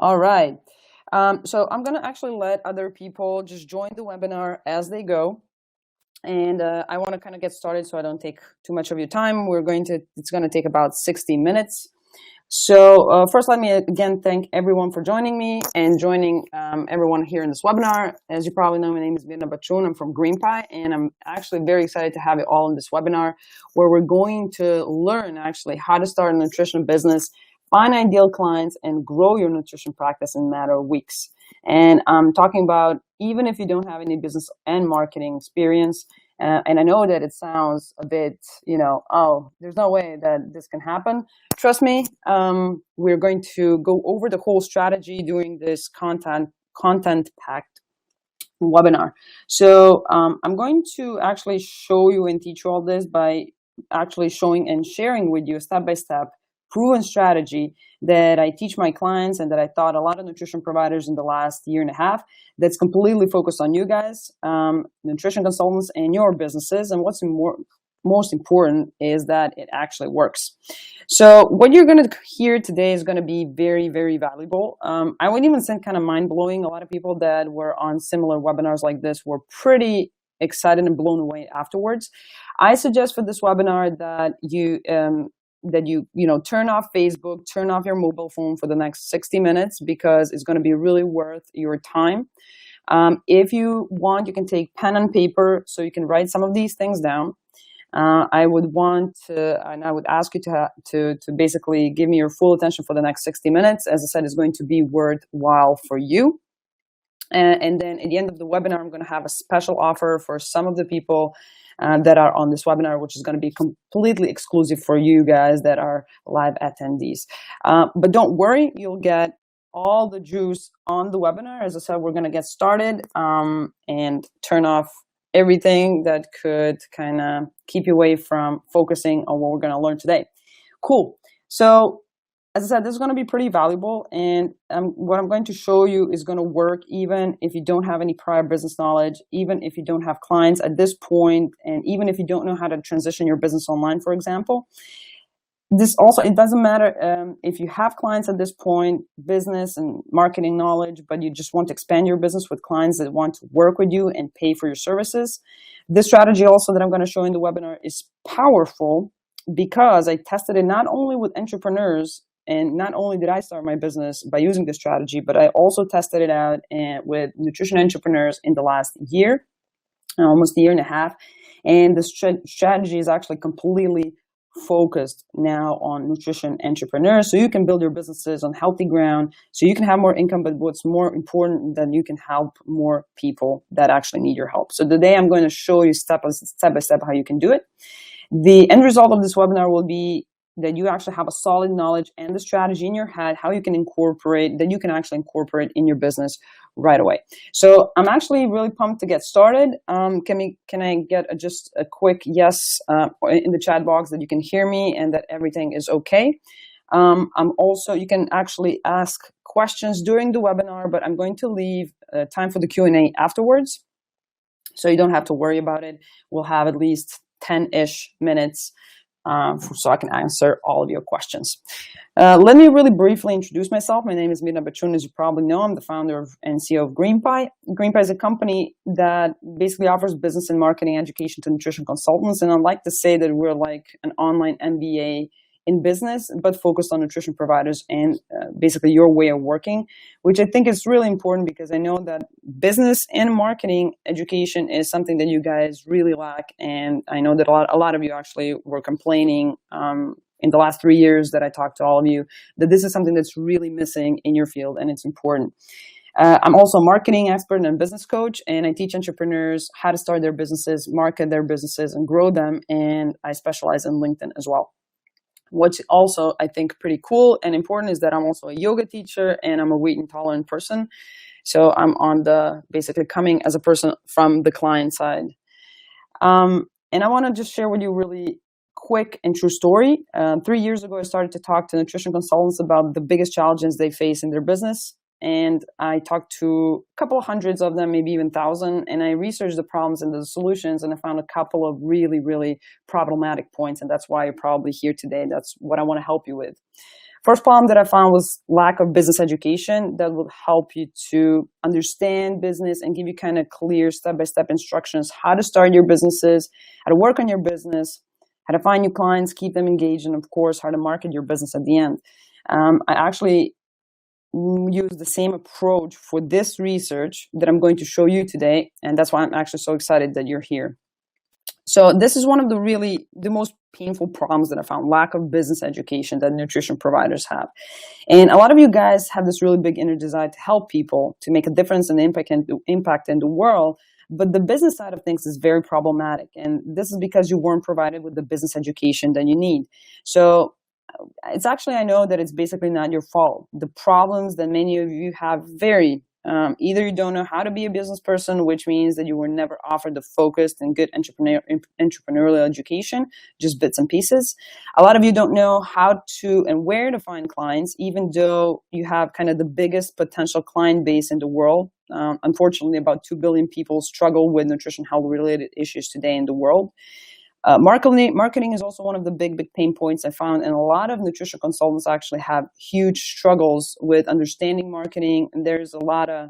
All right. So I'm going to actually let other people just join the webinar as they go. And I want to kind of get started so I don't take too much of your time. It's going to take about 60 minutes. So first, let me again thank everyone for joining me and joining everyone here in this webinar. As you probably know, my name is Mirna Bachun. I'm from GreenPie, and I'm actually very excited to have you all in this webinar where we're going to learn actually how to start a nutrition business, find ideal clients, and grow your nutrition practice in a matter of weeks. And I'm talking about even if you don't have any business and marketing experience, and I know that it sounds a bit, oh, there's no way that this can happen. Trust me, we're going to go over the whole strategy during this content-packed webinar. So I'm going to actually show you and teach you all this by actually showing and sharing with you step-by-step proven strategy that I teach my clients and that I taught a lot of nutrition providers in the last year and a half that's completely focused on you guys, nutrition consultants and your businesses. And what's most important is that it actually works. So what you're going to hear today is going to be very, very valuable. I would even say kind of mind-blowing. A lot of people that were on similar webinars like this were pretty excited and blown away afterwards. I suggest for this webinar that you turn off Facebook, turn off your mobile phone for the next 60 minutes because it's going to be really worth your time. If you want, you can take pen and paper so you can write some of these things down. I would ask you to basically give me your full attention for the next 60 minutes. As I said, it's going to be worthwhile for you. And then at the end of the webinar, I'm going to have a special offer for some of the people that are on this webinar, which is going to be completely exclusive for you guys that are live attendees. But don't worry, you'll get all the juice on the webinar. As I said, we're going to get started and turn off everything that could kind of keep you away from focusing on what we're going to learn today. Cool. So as I said, this is going to be pretty valuable, and what I'm going to show you is going to work even if you don't have any prior business knowledge, even if you don't have clients at this point, and even if you don't know how to transition your business online, for example. It doesn't matter if you have clients at this point, business and marketing knowledge, but you just want to expand your business with clients that want to work with you and pay for your services. This strategy also that I'm going to show in the webinar is powerful because I tested it not only with entrepreneurs, and not only did I start my business by using this strategy, but I also tested it out with nutrition entrepreneurs in the last year, almost a year and a half. And the strategy is actually completely focused now on nutrition entrepreneurs, so you can build your businesses on healthy ground, so you can have more income, but what's more important, that you can help more people that actually need your help. So today I'm going to show you step by step how you can do it. The end result of this webinar will be that you actually have a solid knowledge and the strategy in your head, how you can actually incorporate in your business right away. So I'm actually really pumped to get started. Can I get just a quick yes in the chat box that you can hear me and that everything is okay? You can actually ask questions during the webinar, but I'm going to leave time for the Q&A afterwards. So you don't have to worry about it. We'll have at least 10-ish minutes so I can answer all of your questions. Let me really briefly introduce myself. My name is Mirna Bachun. As you probably know, I'm the founder and CEO of GreenPie. GreenPie is a company that basically offers business and marketing education to nutrition consultants. And I'd like to say that we're like an online MBA in business, but focused on nutrition providers and basically your way of working, which I think is really important because I know that business and marketing education is something that you guys really lack. And I know that a lot of you actually were complaining in the last 3 years that I talked to all of you, that this is something that's really missing in your field and it's important. I'm also a marketing expert and a business coach, and I teach entrepreneurs how to start their businesses, market their businesses, and grow them. And I specialize in LinkedIn as well. What's also, I think, pretty cool and important is that I'm also a yoga teacher and I'm a weight intolerant person. So I'm basically coming as a person from the client side. And I want to just share with you really quick and true story. 3 years ago, I started to talk to nutrition consultants about the biggest challenges they face in their business. And I talked to a couple of hundreds of them, maybe even 1,000, and I researched the problems and the solutions, and I found a couple of really, really problematic points, and that's why you're probably here today. That's what I want to help you with. First problem that I found was lack of business education that will help you to understand business and give you kind of clear step-by-step instructions, how to start your businesses, how to work on your business, how to find new clients, keep them engaged, and of course, how to market your business at the end. I actually use the same approach for this research that I'm going to show you today, and that's why I'm actually so excited that you're here. So this is one of the most painful problems that I found, lack of business education that nutrition providers have. And a lot of you guys have this really big inner desire to help people, to make a difference and impact in the world. But the business side of things is very problematic. And this is because you weren't provided with the business education that you need. So it's actually, I know that it's basically not your fault. The problems that many of you have vary. Either you don't know how to be a business person, which means that you were never offered the focused and good entrepreneurial education, just bits and pieces. A lot of you don't know how to and where to find clients, even though you have kind of the biggest potential client base in the world. Unfortunately, about 2 billion people struggle with nutrition health related issues today in the world. Marketing is also one of the big pain points I found, and a lot of nutrition consultants actually have huge struggles with understanding marketing, and there's a lot of,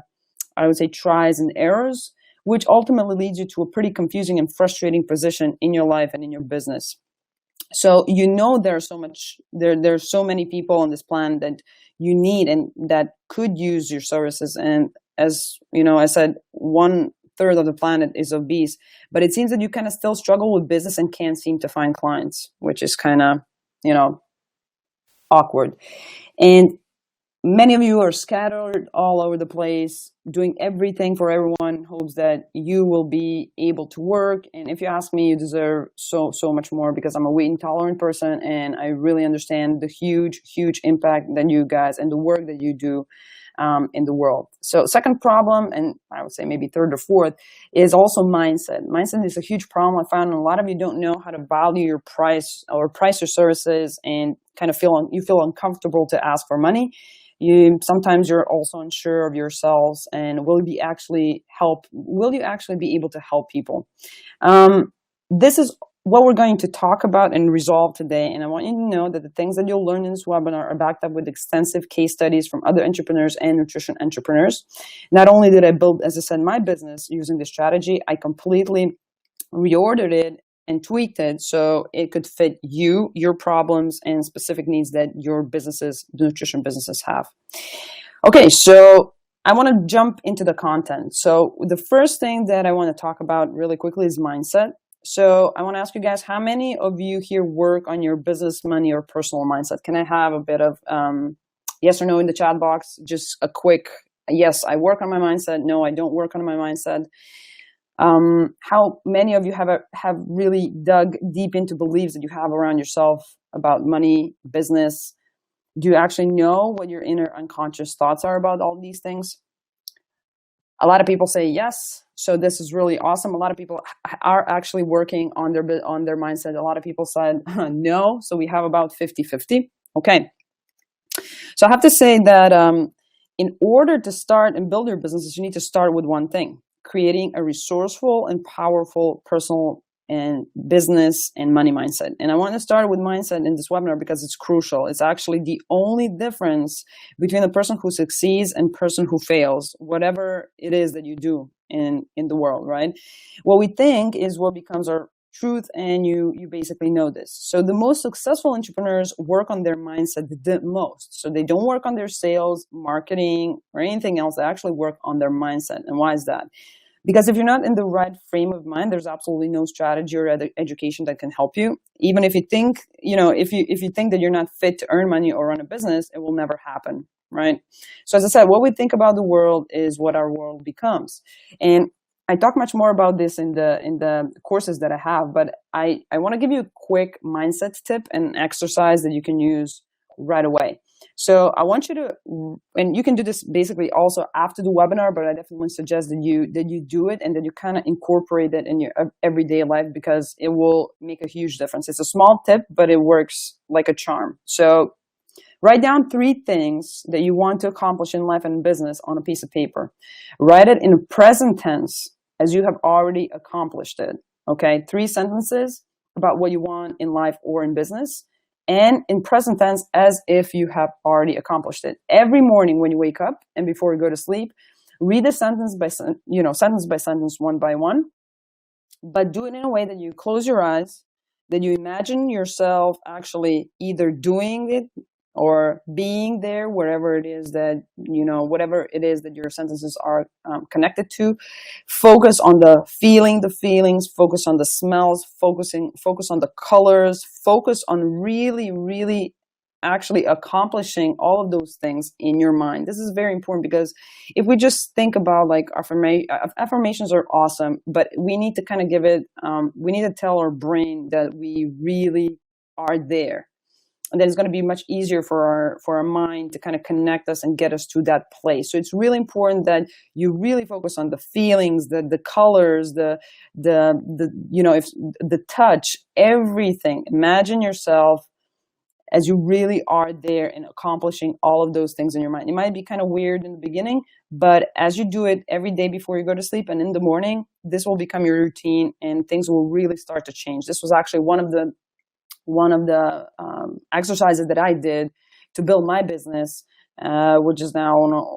I would say, tries and errors, which ultimately leads you to a pretty confusing and frustrating position in your life and in your business. So there's so many people on this planet that you need and that could use your services. And as you know, I said, 1/3 of the planet is obese, but it seems that you kind of still struggle with business and can't seem to find clients, which is kind of, awkward. And many of you are scattered all over the place, doing everything for everyone in hopes that you will be able to work. And if you ask me, you deserve so much more, because I'm a weight intolerant person and I really understand the huge impact that you guys and the work that you do in the world. So second problem, and I would say maybe third or fourth, is also mindset. Mindset is a huge problem I found, and a lot of you don't know how to value your price or price your services, and kind of feel uncomfortable to ask for money. Sometimes you're also unsure of yourselves, and will you actually be able to help people? This is what we're going to talk about and resolve today. And I want you to know that the things that you'll learn in this webinar are backed up with extensive case studies from other entrepreneurs and nutrition entrepreneurs. Not only did I build, as I said, my business using this strategy, I completely reordered it and tweaked it so it could fit you, your problems, and specific needs that your nutrition businesses have. Okay, so I want to jump into the content. So the first thing that I want to talk about really quickly is mindset. So I want to ask you guys, how many of you here work on your business, money, or personal mindset? Can I have a bit of yes or no in the chat box? Just a quick yes, I work on my mindset. No, I don't work on my mindset. How many of you have really dug deep into beliefs that you have around yourself about money, business? Do you actually know what your inner unconscious thoughts are about all these things? A lot of people say yes, so this is really awesome. A lot of people are actually working on their mindset. A lot of people said no, so we have about 50-50. Okay, so I have to say that in order to start and build your businesses, you need to start with one thing: creating a resourceful and powerful personal and business and money mindset. And I want to start with mindset in this webinar because it's crucial. It's actually the only difference between the person who succeeds and person who fails, whatever it is that you do in the world, right? What we think is what becomes our truth, and you basically know this. So the most successful entrepreneurs work on their mindset the most. So they don't work on their sales, marketing, or anything else. They actually work on their mindset. And why is that? Because if you're not in the right frame of mind, there's absolutely no strategy or education that can help you. Even if you think, if you think that you're not fit to earn money or run a business, it will never happen, right? So as I said, what we think about the world is what our world becomes. And I talk much more about this in the courses that I have, but I want to give you a quick mindset tip and exercise that you can use right away. So I want you to, and you can do this basically also after the webinar, but I definitely suggest that you do it and that you kind of incorporate it in your everyday life, because it will make a huge difference. It's a small tip, but it works like a charm. So write down 3 things that you want to accomplish in life and business on a piece of paper. Write it in present tense as you have already accomplished it. Okay, 3 sentences about what you want in life or in business. and in present tense as if you have already accomplished it. Every morning when you wake up and before you go to sleep, read a sentence by sentence by sentence, one by one, but do it in a way that you close your eyes, that you imagine yourself actually either doing it or being there, wherever it is that, whatever it is that your sentences are connected to. Focus on the feelings, focus on the smells, focus on the colors, focus on really, really actually accomplishing all of those things in your mind. This is very important, because if we just think about like affirmations are awesome, but we need to kind of give it, we need to tell our brain that we really are there. And then it's going to be much easier for our mind to kind of connect us and get us to that place. So it's really important that you really focus on the feelings, the colors, if the touch, everything. Imagine yourself as you really are there and accomplishing all of those things in your mind. It might be kind of weird in the beginning, but as you do it every day before you go to sleep and in the morning, this will become your routine and things will really start to change. This was actually one of the exercises that I did to build my business, which is now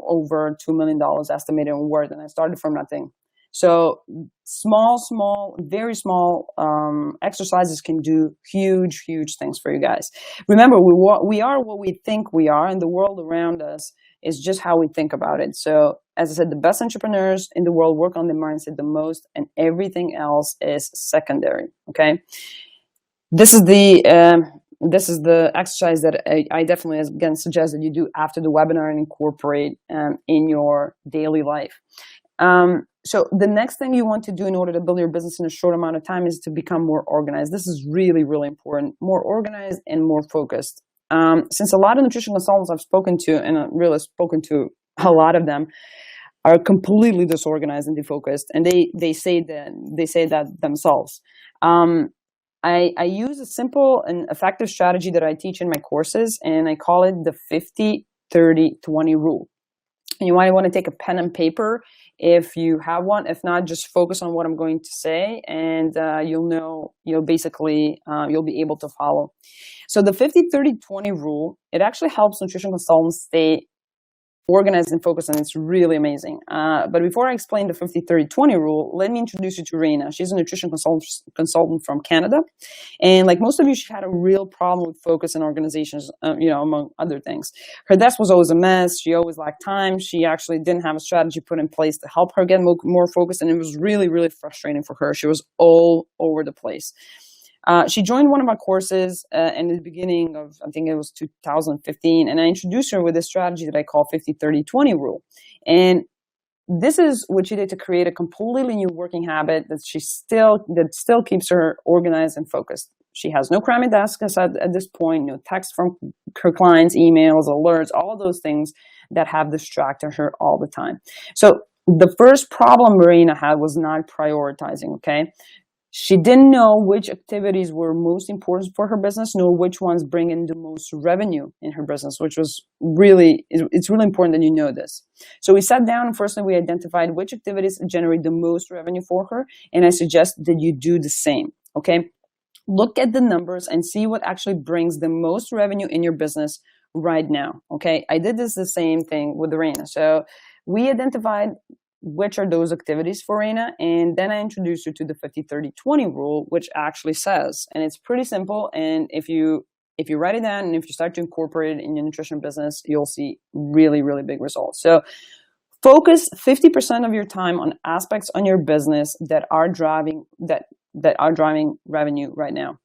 over $2 million estimated in worth, and I started from nothing. So small, very small exercises can do huge, huge things for you guys. Remember, we are what we think we are, and the world around us is just how we think about it. So as I said, the best entrepreneurs in the world work on their mindset the most, and everything else is secondary, okay? This is the exercise that I definitely, again, suggest that you do after the webinar and incorporate in your daily life. So the next thing you want to do in order to build your business in a short amount of time is to become more organized. This is really, really important. More organized and more focused. Since a lot of nutrition consultants I've spoken to, and I've really spoken to a lot of them, are completely disorganized and defocused, and they say that themselves. I use a simple and effective strategy that I teach in my courses, and I call it the 50-30-20 rule. And you might want to take a pen and paper if you have one. If not, just focus on what I'm going to say, and you'll be able to follow. So the 50-30-20 rule, it actually helps nutrition consultants stay organized and focused, and it's really amazing. But before I explain the 50-30-20 rule, let me introduce you to Reina. She's a nutrition consultant from Canada. And like most of you, she had a real problem with focus and organizations, among other things. Her desk was always a mess. She always lacked time. She actually didn't have a strategy put in place to help her get more focused. And it was really, really frustrating for her. She was all over the place. She joined one of my courses in the beginning of, I think it was 2015, and I introduced her with a strategy that I call 50-30-20 rule. And this is what she did to create a completely new working habit that still keeps her organized and focused. She has no cramming desks at this point, no text from her clients, emails, alerts, all of those things that have distracted her all the time. So the first problem Marina had was not prioritizing, okay? She didn't know which activities were most important for her business, nor which ones bring in the most revenue in her business, which was it's really important that you know this. So we sat down and firstly we identified which activities generate the most revenue for her, and I suggest that you do the same, okay? Look at the numbers and see what actually brings the most revenue in your business right now, okay? I did the same thing with Reina. So we identified which are those activities for Reina, and then I introduced her to the 50-30-20 rule, which actually says, and it's pretty simple, and if you write it down and if you start to incorporate it in your nutrition business, you'll see really, really big results. So focus 50% of your time on aspects on your business that are driving revenue right now.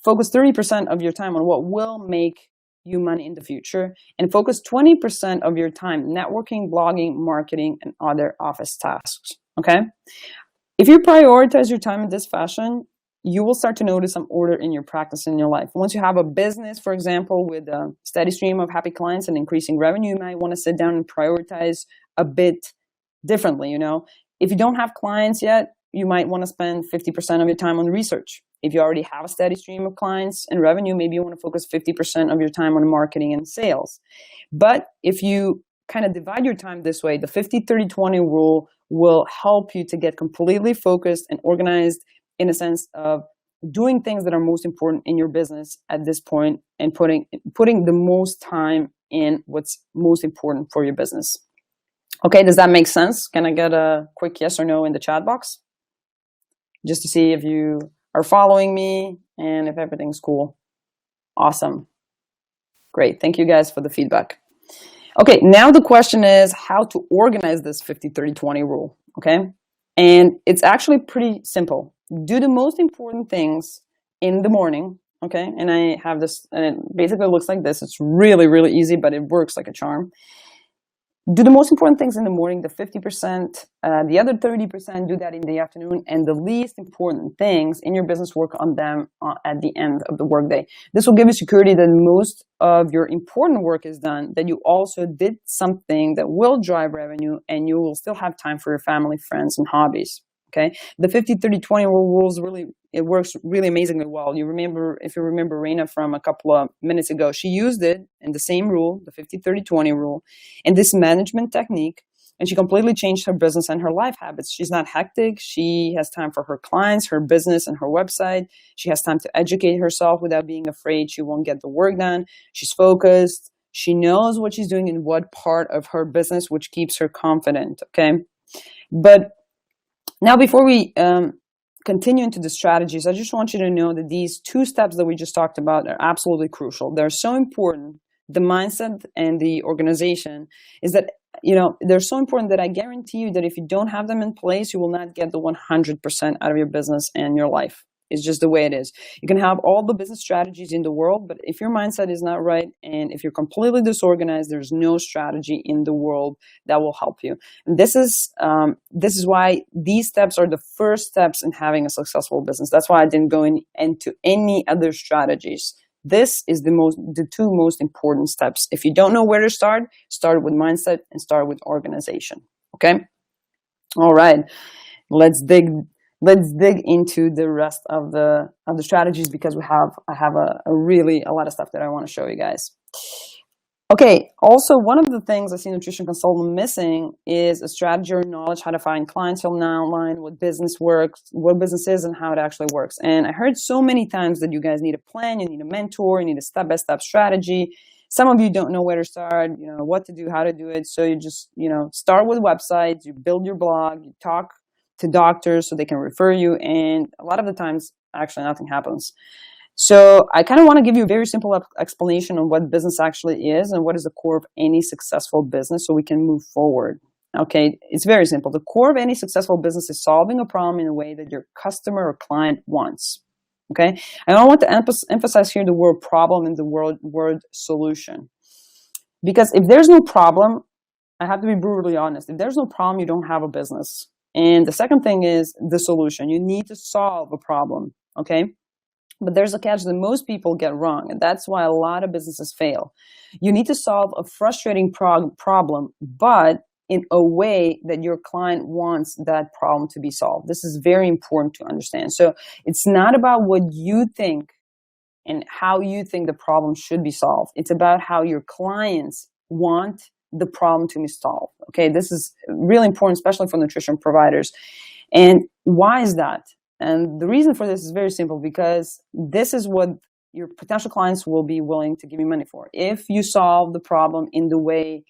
Focus 30% of your time on what will make you money in the future, and focus 20% of your time networking, blogging, marketing, and other office tasks, okay? If you prioritize your time in this fashion, you will start to notice some order in your practice in your life. Once you have a business, for example, with a steady stream of happy clients and increasing revenue, you might want to sit down and prioritize a bit differently, If you don't have clients yet, you might want to spend 50% of your time on research. If you already have a steady stream of clients and revenue, maybe you want to focus 50% of your time on marketing and sales. But if you kind of divide your time this way, the 50-30-20 rule will help you to get completely focused and organized in a sense of doing things that are most important in your business at this point, and putting the most time in what's most important for your business. Okay, does that make sense? Can I get a quick yes or no in the chat box? Just to see if you are following me and if everything's cool. Awesome. Great. Thank you guys for the feedback. Okay, now the question is how to organize this 50-30-20 rule, okay? And it's actually pretty simple. Do the most important things in the morning, okay? And I have this, and it basically looks like this. It's really, really easy, but it works like a charm. Do the most important things in the morning, the 50%, the other 30% do that in the afternoon, and the least important things in your business, work on them at the end of the workday. This will give you security that most of your important work is done, that you also did something that will drive revenue, and you will still have time for your family, friends, and hobbies. Okay, the 50-30-20 rules it works really amazingly well. If you remember Raina from a couple of minutes ago, she used it in the same rule, the 50-30-20 rule, and this management technique, and she completely changed her business and her life habits. She's not hectic. She has time for her clients, her business, and her website. She has time to educate herself without being afraid she won't get the work done. She's focused. She knows what she's doing in what part of her business, which keeps her confident. Okay, but now, before we continue into the strategies, I just want you to know that these two steps that we just talked about are absolutely crucial. They're so important. The mindset and the organization is that, they're so important that I guarantee you that if you don't have them in place, you will not get the 100% out of your business and your life. It's just the way it is. You can have all the business strategies in the world, but if your mindset is not right and if you're completely disorganized, there's no strategy in the world that will help you. And this is why these steps are the first steps in having a successful business. That's why I didn't go into any other strategies. This is the two most important steps. If you don't know where to start with mindset and start with organization. Okay. All right. Let's dig into the rest of the strategies, because I have a lot of stuff that I want to show you guys. Okay, also one of the things I see nutrition consultant missing is a strategy or knowledge how to find clients online, what business works, what business is, and how it actually works. And I heard so many times that you guys need a plan, you need a mentor, you need a step-by-step strategy. Some of you don't know where to start, what to do, how to do it. So you just, start with websites, you build your blog, you talk to doctors so they can refer you, and a lot of the times actually nothing happens. So I kind of want to give you a very simple explanation on what business actually is and what is the core of any successful business so we can move forward. Okay, it's very simple. The core of any successful business is solving a problem in a way that your customer or client wants. Okay, and I want to emphasize here the word problem and the word solution, because if there's no problem, I have to be brutally honest, if there's no problem, you don't have a business. And the second thing is the solution. You need to solve a problem, okay? But there's a catch that most people get wrong, and that's why a lot of businesses fail. You need to solve a frustrating problem, but in a way that your client wants that problem to be solved. This is very important to understand. So it's not about what you think and how you think the problem should be solved. It's about how your clients want the problem to be solved. Okay, this is really important, especially for nutrition providers. And why is that? And the reason for this is very simple, because this is what your potential clients will be willing to give you money for. If you solve the problem in the way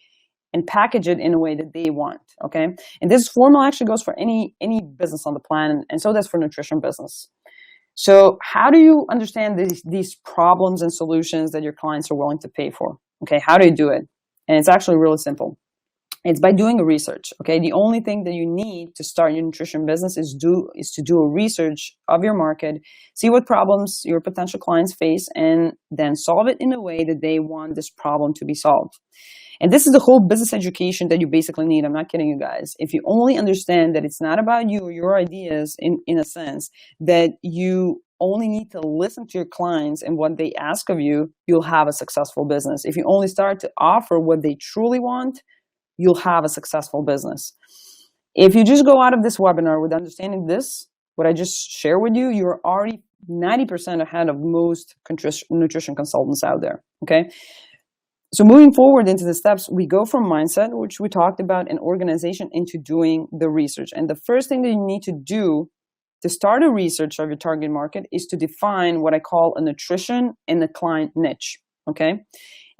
and package it in a way that they want, okay? And this formula actually goes for any business on the planet, and so does for nutrition business. So how do you understand these problems and solutions that your clients are willing to pay for? Okay, how do you do it? And it's actually really simple. It's by doing a research, okay? The only thing that you need to start your nutrition business is to do a research of your market, see what problems your potential clients face, and then solve it in a way that they want this problem to be solved. And this is the whole business education that you basically need. I'm not kidding you guys. If you only understand that it's not about you or your ideas in a sense, that you only need to listen to your clients and what they ask of you, you'll have a successful business. If you only start to offer what they truly want, you'll have a successful business. If you just go out of this webinar with understanding this, what I just shared with you, you're already 90% ahead of most nutrition consultants out there, okay? So moving forward into the steps, we go from mindset, which we talked about, and organization, into doing the research. And the first thing that you need to do to start a research of your target market is to define what I call a nutrition and a client niche. Okay.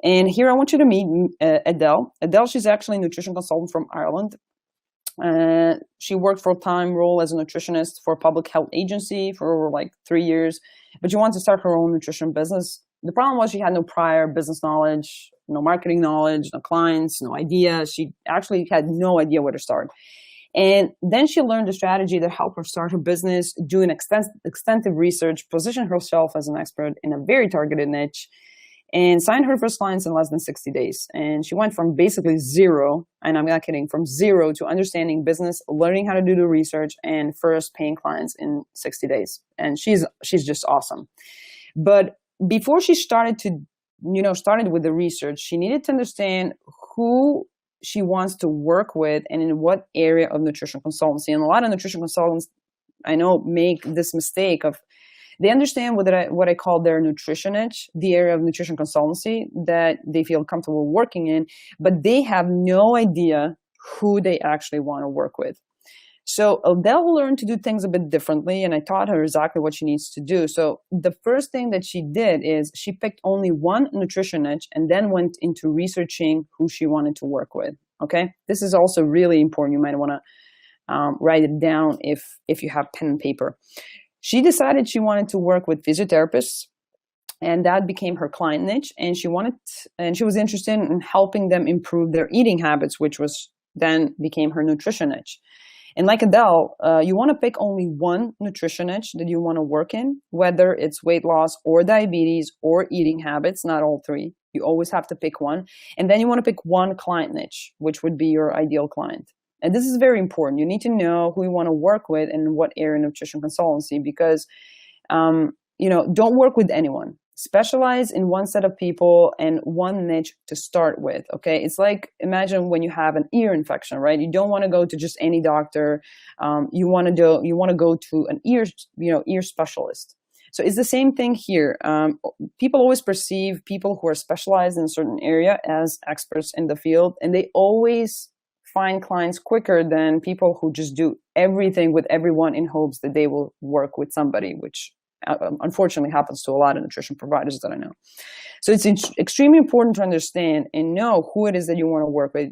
And here I want you to meet Adele. Adele, she's actually a nutrition consultant from Ireland. She worked full-time role as a nutritionist for a public health agency for over like 3 years, but she wanted to start her own nutrition business. The problem was she had no prior business knowledge, no marketing knowledge, no clients, no idea. She actually had no idea where to start. And then she learned a strategy that helped her start her business, do an extensive research, position herself as an expert in a very targeted niche, and signed her first clients in less than 60 days. And she went from basically zero, and I'm not kidding, from zero to understanding business, learning how to do the research, and first paying clients in 60 days. And she's just awesome. But before she started with the research, she needed to understand who she wants to work with and in what area of nutrition consultancy. And a lot of nutrition consultants I know make this mistake of, they understand what I call their nutrition niche, the area of nutrition consultancy that they feel comfortable working in, but they have no idea who they actually want to work with. So Adele learned to do things a bit differently, and I taught her exactly what she needs to do. So the first thing that she did is she picked only one nutrition niche and then went into researching who she wanted to work with. Okay, this is also really important. You might want to write it down if you have pen and paper. She decided she wanted to work with physiotherapists, and that became her client niche. And she was interested in helping them improve their eating habits, which was then became her nutrition niche. And like Adele, you want to pick only one nutrition niche that you want to work in, whether it's weight loss or diabetes or eating habits, not all three. You always have to pick one. And then you want to pick one client niche, which would be your ideal client. And this is very important. You need to know who you want to work with and what area of nutrition consultancy, because, don't work with anyone. Specialize in one set of people and one niche to start with. Okay. It's like, imagine when you have an ear infection, right? You don't want to go to just any doctor. You want to go to an ear specialist. So it's the same thing here. People always perceive people who are specialized in a certain area as experts in the field, and they always find clients quicker than people who just do everything with everyone in hopes that they will work with somebody, which unfortunately happens to a lot of nutrition providers that I know. So it's extremely important to understand and know who it is that you want to work with.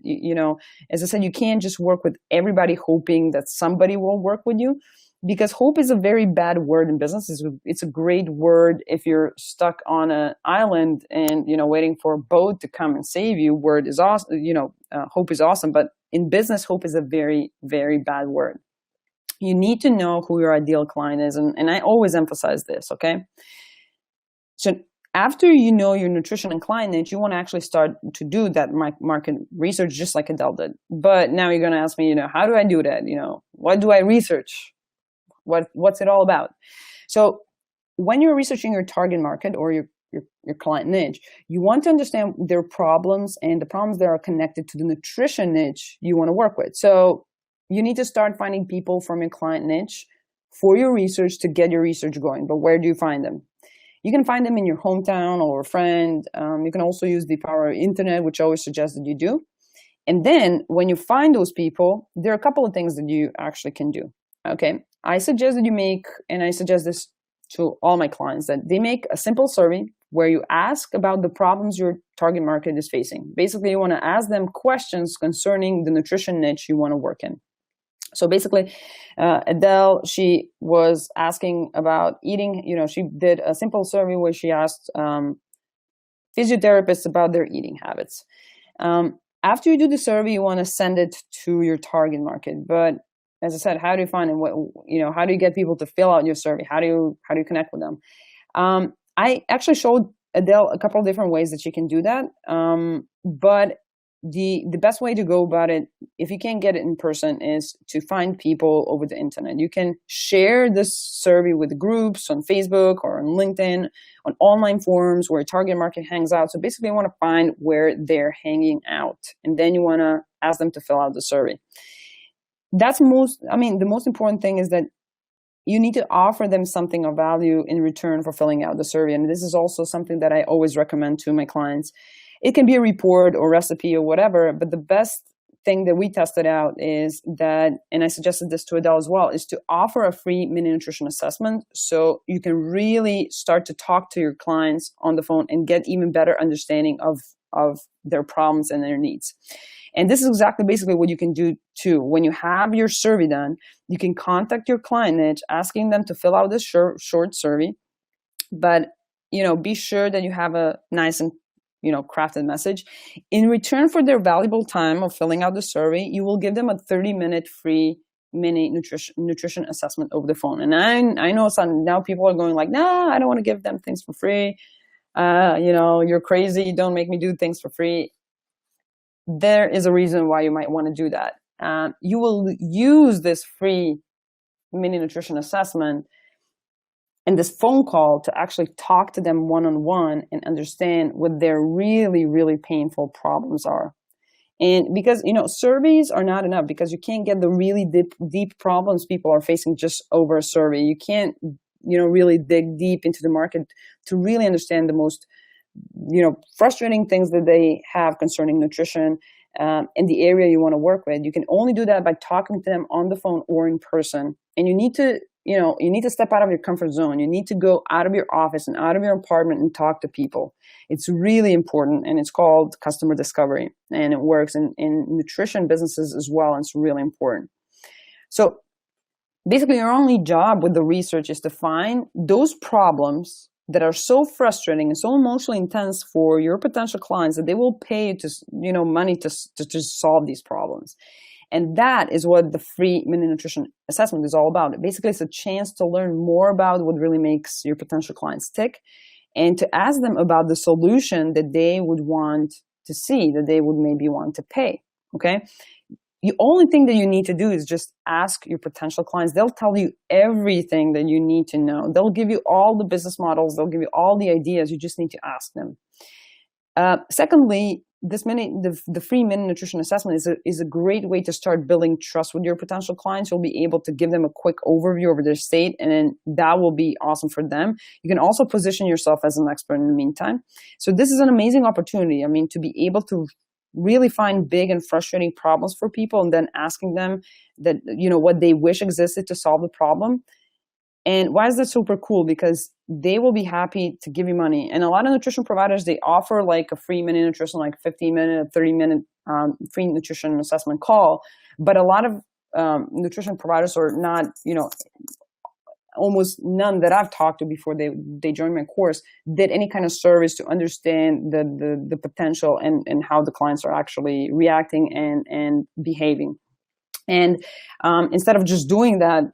As I said, you can't just work with everybody hoping that somebody will work with you, because hope is a very bad word in business. It's a great word if you're stuck on an island and, waiting for a boat to come and save you. Word is awesome. Hope is awesome. But in business, hope is a very, very bad word. You need to know who your ideal client is. And I always emphasize this, okay? So after you know your nutrition and client niche, you want to actually start to do that market research just like Adele did. But now you're going to ask me, how do I do that? What do I research? What's it all about? So when you're researching your target market or your client niche, you want to understand their problems and the problems that are connected to the nutrition niche you want to work with. So you need to start finding people from your client niche for your research to get your research going. But where do you find them? You can find them in your hometown or a friend. You can also use the power of internet, which I always suggest that you do. And then when you find those people, there are a couple of things that you actually can do. Okay. I suggest that you make, and I suggest this to all my clients, that they make a simple survey where you ask about the problems your target market is facing. Basically, you want to ask them questions concerning the nutrition niche you want to work in. So basically, Adele, she was asking about eating. She did a simple survey where she asked physiotherapists about their eating habits. After you do the survey, you want to send it to your target market. But as I said, how do you find it? How do you get people to fill out your survey? How do you connect with them? I actually showed Adele a couple of different ways that she can do that. But the best way to go about it, if you can't get it in person, is to find people over the internet. You can share this survey with groups on Facebook or on LinkedIn, on online forums where target market hangs out. So basically you want to find where they're hanging out, and then you want to ask them to fill out the survey. The most important thing is that you need to offer them something of value in return for filling out the survey. And this is also something that I always recommend to my clients. It can be a report or recipe or whatever, but the best thing that we tested out is that, and I suggested this to Adele as well, is to offer a free mini nutrition assessment so you can really start to talk to your clients on the phone and get even better understanding of their problems and their needs. And this is exactly basically what you can do too. When you have your survey done, you can contact your client niche, asking them to fill out this short survey, but be sure that you have a nice and crafted message. In return for their valuable time of filling out the survey, you will give them a 30-minute free mini nutrition assessment over the phone. And I know now people are going like, nah, I don't want to give them things for free. You're crazy. Don't make me do things for free. There is a reason why you might want to do that. You will use this free mini nutrition assessment and this phone call to actually talk to them one-on-one and understand what their really, really painful problems are. And because, surveys are not enough, because you can't get the really deep problems people are facing just over a survey. You can't, really dig deep into the market to really understand the most, frustrating things that they have concerning nutrition in the area you want to work with. You can only do that by talking to them on the phone or in person. And you need to step out of your comfort zone. You need to go out of your office and out of your apartment and talk to people. It's really important, and it's called customer discovery, and it works in nutrition businesses as well, and it's really important. So basically, your only job with the research is to find those problems that are so frustrating and so emotionally intense for your potential clients that they will pay you money to solve these problems. And that is what the free mini nutrition assessment is all about. Basically, it's a chance to learn more about what really makes your potential clients tick, and to ask them about the solution that they would want to see, that they would maybe want to pay. Okay? The only thing that you need to do is just ask your potential clients. They'll tell you everything that you need to know. They'll give you all the business models. They'll give you all the ideas. You just need to ask them. Secondly, the free mini nutrition assessment is a great way to start building trust with your potential clients. You'll be able to give them a quick overview of their state, and then that will be awesome for them. You can also position yourself as an expert in the meantime. So this is an amazing opportunity. To be able to really find big and frustrating problems for people, and then asking them that, what they wish existed to solve the problem. And why is that super cool? Because they will be happy to give you money. And a lot of nutrition providers, they offer like a free mini nutrition, like 15-minute, 30-minute free nutrition assessment call. But a lot of nutrition providers are not, almost none that I've talked to before they joined my course did any kind of service to understand the potential and how the clients are actually reacting and behaving. And instead of just doing that,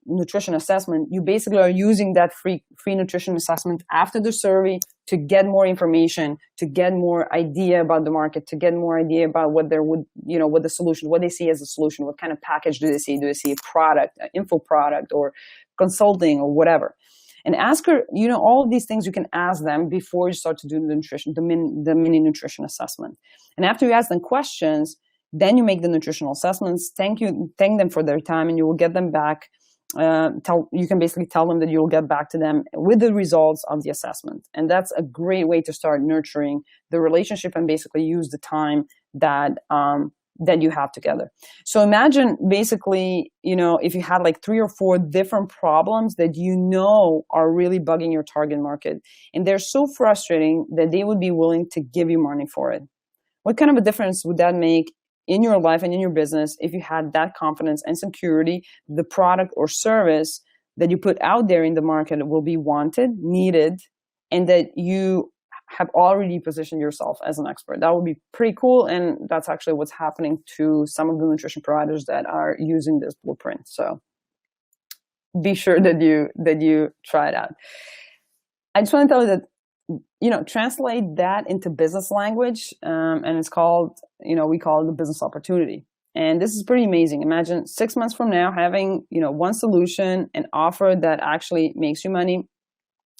nutrition assessment, you basically are using that free nutrition assessment after the survey to get more information, to get more idea about the market, to get more idea about what what the solution, what they see as a solution, what kind of package do they see? Do they see a product, an info product, or consulting, or whatever? And ask her, all of these things you can ask them before you start to do the mini nutrition assessment. And after you ask them questions, then you make the nutritional assessments, thank them for their time, and you will get them back. You can basically tell them that you'll get back to them with the results of the assessment. And that's a great way to start nurturing the relationship and basically use the time that you have together. So imagine basically, if you had like 3 or 4 different problems that are really bugging your target market, and they're so frustrating that they would be willing to give you money for it. What kind of a difference would that make in your life and in your business if you had that confidence and security, the product or service that you put out there in the market will be wanted, needed, and that you have already positioned yourself as an expert? That would be pretty cool, and that's actually what's happening to some of the nutrition providers that are using this blueprint. So be sure that you try it out. I just want to tell you that translate that into business language, and it's called, we call it the business opportunity. And this is pretty amazing. Imagine 6 months from now having, one solution, an offer that actually makes you money,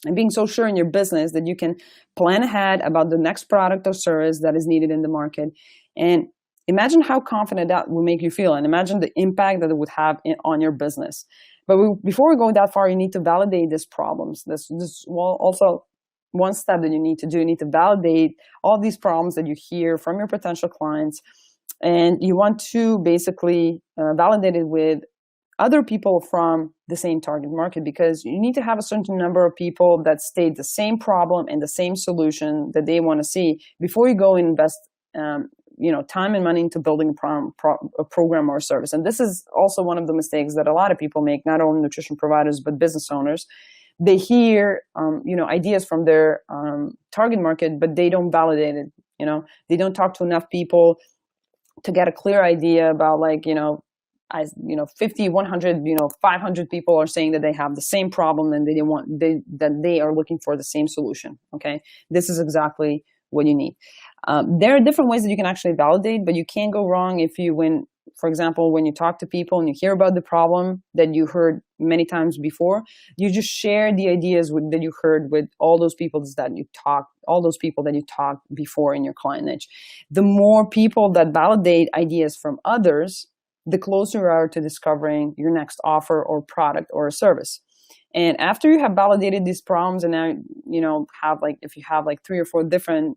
and being so sure in your business that you can plan ahead about the next product or service that is needed in the market. And imagine how confident that will make you feel, and imagine the impact that it would have on your business. But before we go that far, you need to validate these problems. This also one step that you need to do. You need to validate all these problems that you hear from your potential clients And you want to basically validate it with other people from the same target market, because you need to have a certain number of people that state the same problem and the same solution that they want to see before you go and invest time and money into building a program or a service. And this is also one of the mistakes that a lot of people make, not only nutrition providers but business owners. They hear ideas from their target market, but they don't validate it. They don't talk to enough people to get a clear idea about 50, 100, 500 people are saying that they have the same problem and that they are looking for the same solution. Okay, this is exactly what you need. There are different ways that you can actually validate, but you can't go wrong for example, when you talk to people and you hear about the problem that you heard many times before, you just share the ideas that you heard with all those people that you talked before in your client niche. The more people that validate ideas from others, the closer you are to discovering your next offer or product or a service. And after you have validated these problems, and now if you have 3 or 4 different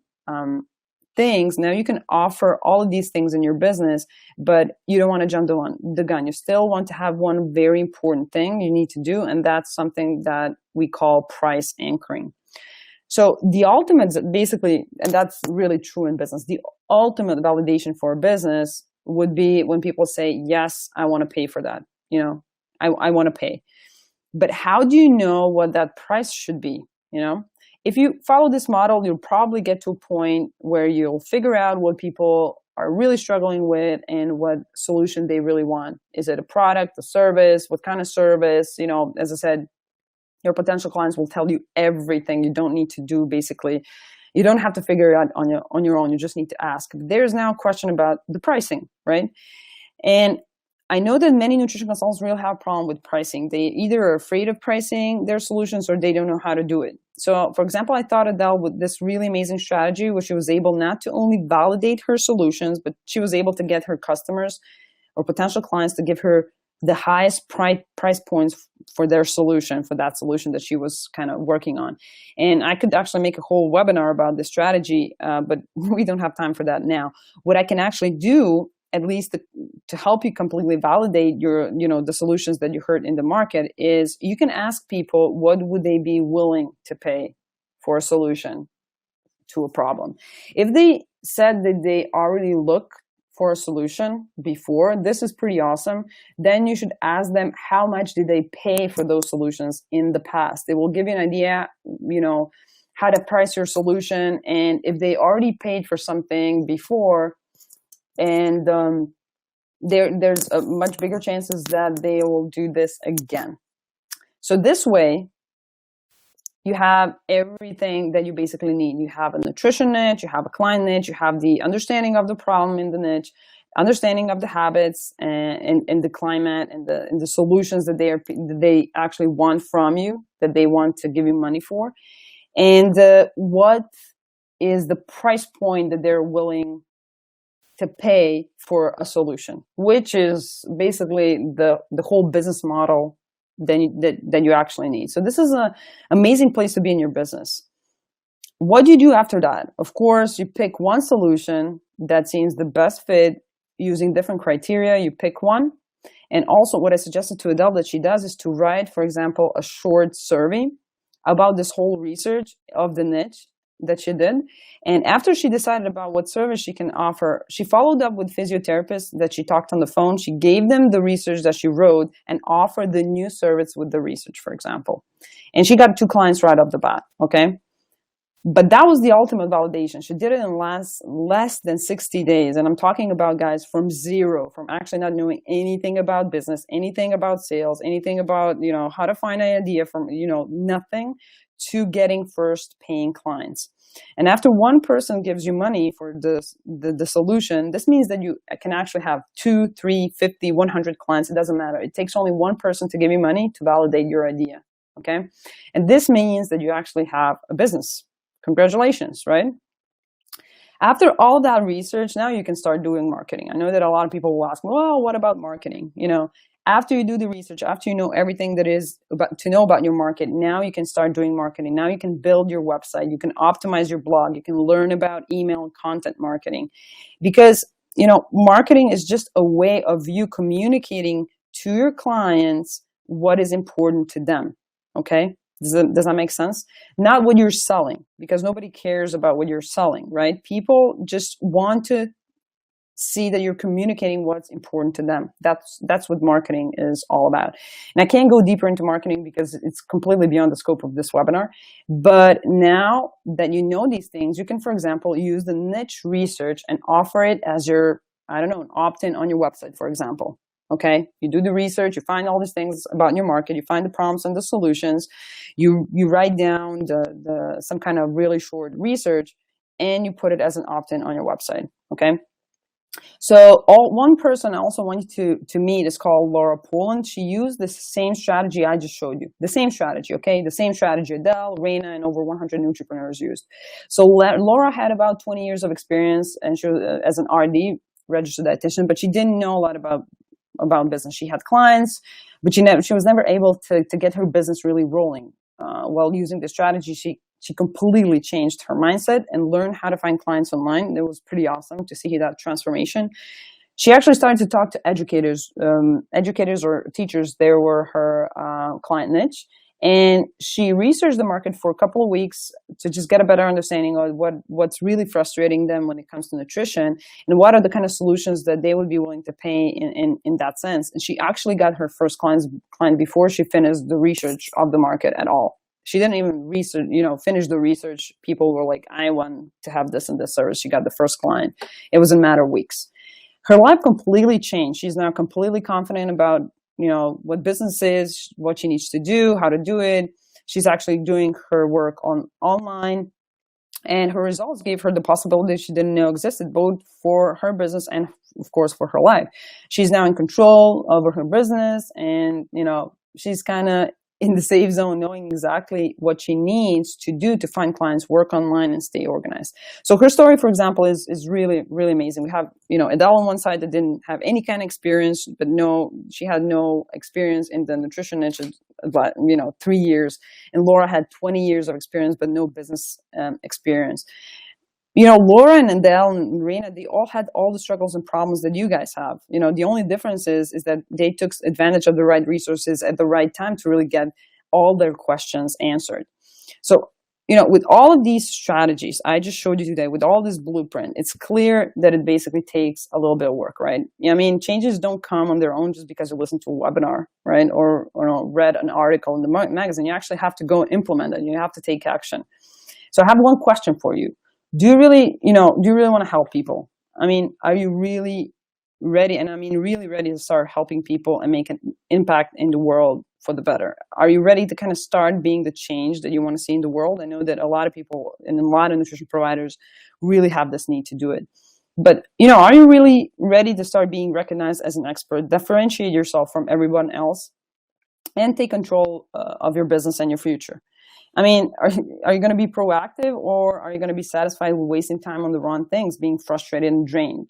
things, now you can offer all of these things in your business, but you don't want to jump the gun. You still want to have one very important thing you need to do, and that's something that we call price anchoring. So the ultimate, basically, and that's really true in business, the ultimate validation for a business would be when people say, yes, I want to pay for that. I want to pay. But how do you know what that price should be? If you follow this model, you'll probably get to a point where you'll figure out what people are really struggling with and what solution they really want. Is it a product, a service? What kind of service? As I said, your potential clients will tell you everything. You don't need to do, basically, you don't have to figure it out on your own. You just need to ask. There's now a question about the pricing, right? And I know that many nutrition consultants really have a problem with pricing. They either are afraid of pricing their solutions or they don't know how to do it. So, for example, I thought Adele with this really amazing strategy where she was able not to only validate her solutions, but she was able to get her customers or potential clients to give her the highest price points for their solution, for that solution that she was kind of working on. And I could actually make a whole webinar about this strategy, but we don't have time for that now. What I can actually do, at least to help you completely validate the solutions that you heard in the market, is you can ask people what would they be willing to pay for a solution to a problem. If they said that they already look for a solution before, this is pretty awesome. Then you should ask them how much did they pay for those solutions in the past. It will give you an idea, how to price your solution. And if they already paid for something before, and there's a much bigger chances that they will do this again. So this way, you have everything that you basically need. You have a nutrition niche, you have a client niche, you have the understanding of the problem in the niche, understanding of the habits and the climate and the solutions that they actually want from you, that they want to give you money for, and what is the price point that they're willing to pay for a solution, which is basically the whole business model that you actually need. So this is an amazing place to be in your business. What do you do after that? Of course, you pick one solution that seems the best fit using different criteria. You pick one. And also what I suggested to Adele that she does is to write, for example, a short survey about this whole research of the niche that she did. And after she decided about what service she can offer, she followed up with physiotherapists that she talked on the phone. She gave them the research that she wrote and offered the new service with the research, for example. And she got 2 clients right off the bat, okay? But that was the ultimate validation. She did it in less than 60 days. And I'm talking about, guys, from zero, from actually not knowing anything about business, anything about sales, anything about, how to find an idea, from, nothing, to getting first paying clients. And after one person gives you money for the solution, this means that you can actually have 2, 3, 50, 100 clients. It doesn't matter. It takes only one person to give you money to validate your idea. Okay. And this means that you actually have a business. Congratulations, right? After all that research, now you can start doing marketing. I know that a lot of people will ask, well, what about marketing? After you do the research, after you know everything that is to know about your market, now you can start doing marketing. Now you can build your website. You can optimize your blog. You can learn about email and content marketing. Because marketing is just a way of you communicating to your clients what is important to them. Okay. Does that make sense? Not what you're selling, because nobody cares about what you're selling, right? People just want to see that you're communicating what's important to them. That's what marketing is all about. And I can't go deeper into marketing because it's completely beyond the scope of this webinar. But now that you know these things, you can, for example, use the niche research and offer it as your, an opt-in on your website, for example. Okay, you do the research, you find all these things about your market, you find the problems and the solutions, you write down some kind of really short research, and you put it as an opt-in on your website. Okay. So one person I also want you to meet is called Laura Poland. She used the same strategy I just showed you. The same strategy, okay? The same strategy Adele, Reina, and over 100 entrepreneurs used. So Laura had about 20 years of experience, and she was as an RD, registered dietitian, but she didn't know a lot about business. She had clients, but she was never able to get her business really rolling. While using the strategy, she completely changed her mindset and learned how to find clients online. It was pretty awesome to see that transformation. She actually started to talk to educators or teachers. They were her client niche. And she researched the market for a couple of weeks to just get a better understanding of what's really frustrating them when it comes to nutrition, and what are the kind of solutions that they would be willing to pay in that sense. And she actually got her first client before she finished the research of the market at all. She didn't even finish the research. People were like, I want to have this and this service. She got the first client. It was a matter of weeks. Her life completely changed. She's now completely confident about what business is, what she needs to do, how to do it. She's actually doing her work online, and her results gave her the possibility she didn't know existed, both for her business and of course for her life. She's now in control over her business, and she's kind of in the safe zone, knowing exactly what she needs to do to find clients, work online, and stay organized. So her story, for example, is really, really amazing. We have, Adele on one side that didn't have any kind of experience, but she had no experience in the nutrition niche, but 3 years. And Laura had 20 years of experience, but no business experience. Laura and Adele and Reina, they all had all the struggles and problems that you guys have. The only difference is that they took advantage of the right resources at the right time to really get all their questions answered. So, with all of these strategies I just showed you today, with all this blueprint, it's clear that it basically takes a little bit of work, right? Changes don't come on their own just because you listen to a webinar, right? Or read an article in the magazine. You actually have to go implement it. You have to take action. So I have one question for you. Do you really want to help people? Are you really ready? And really ready to start helping people and make an impact in the world for the better? Are you ready to kind of start being the change that you want to see in the world? I know that a lot of people and a lot of nutrition providers really have this need to do it. But, are you really ready to start being recognized as an expert, differentiate yourself from everyone else, and take control of your business and your future? Are you going to be proactive, or are you going to be satisfied with wasting time on the wrong things, being frustrated and drained,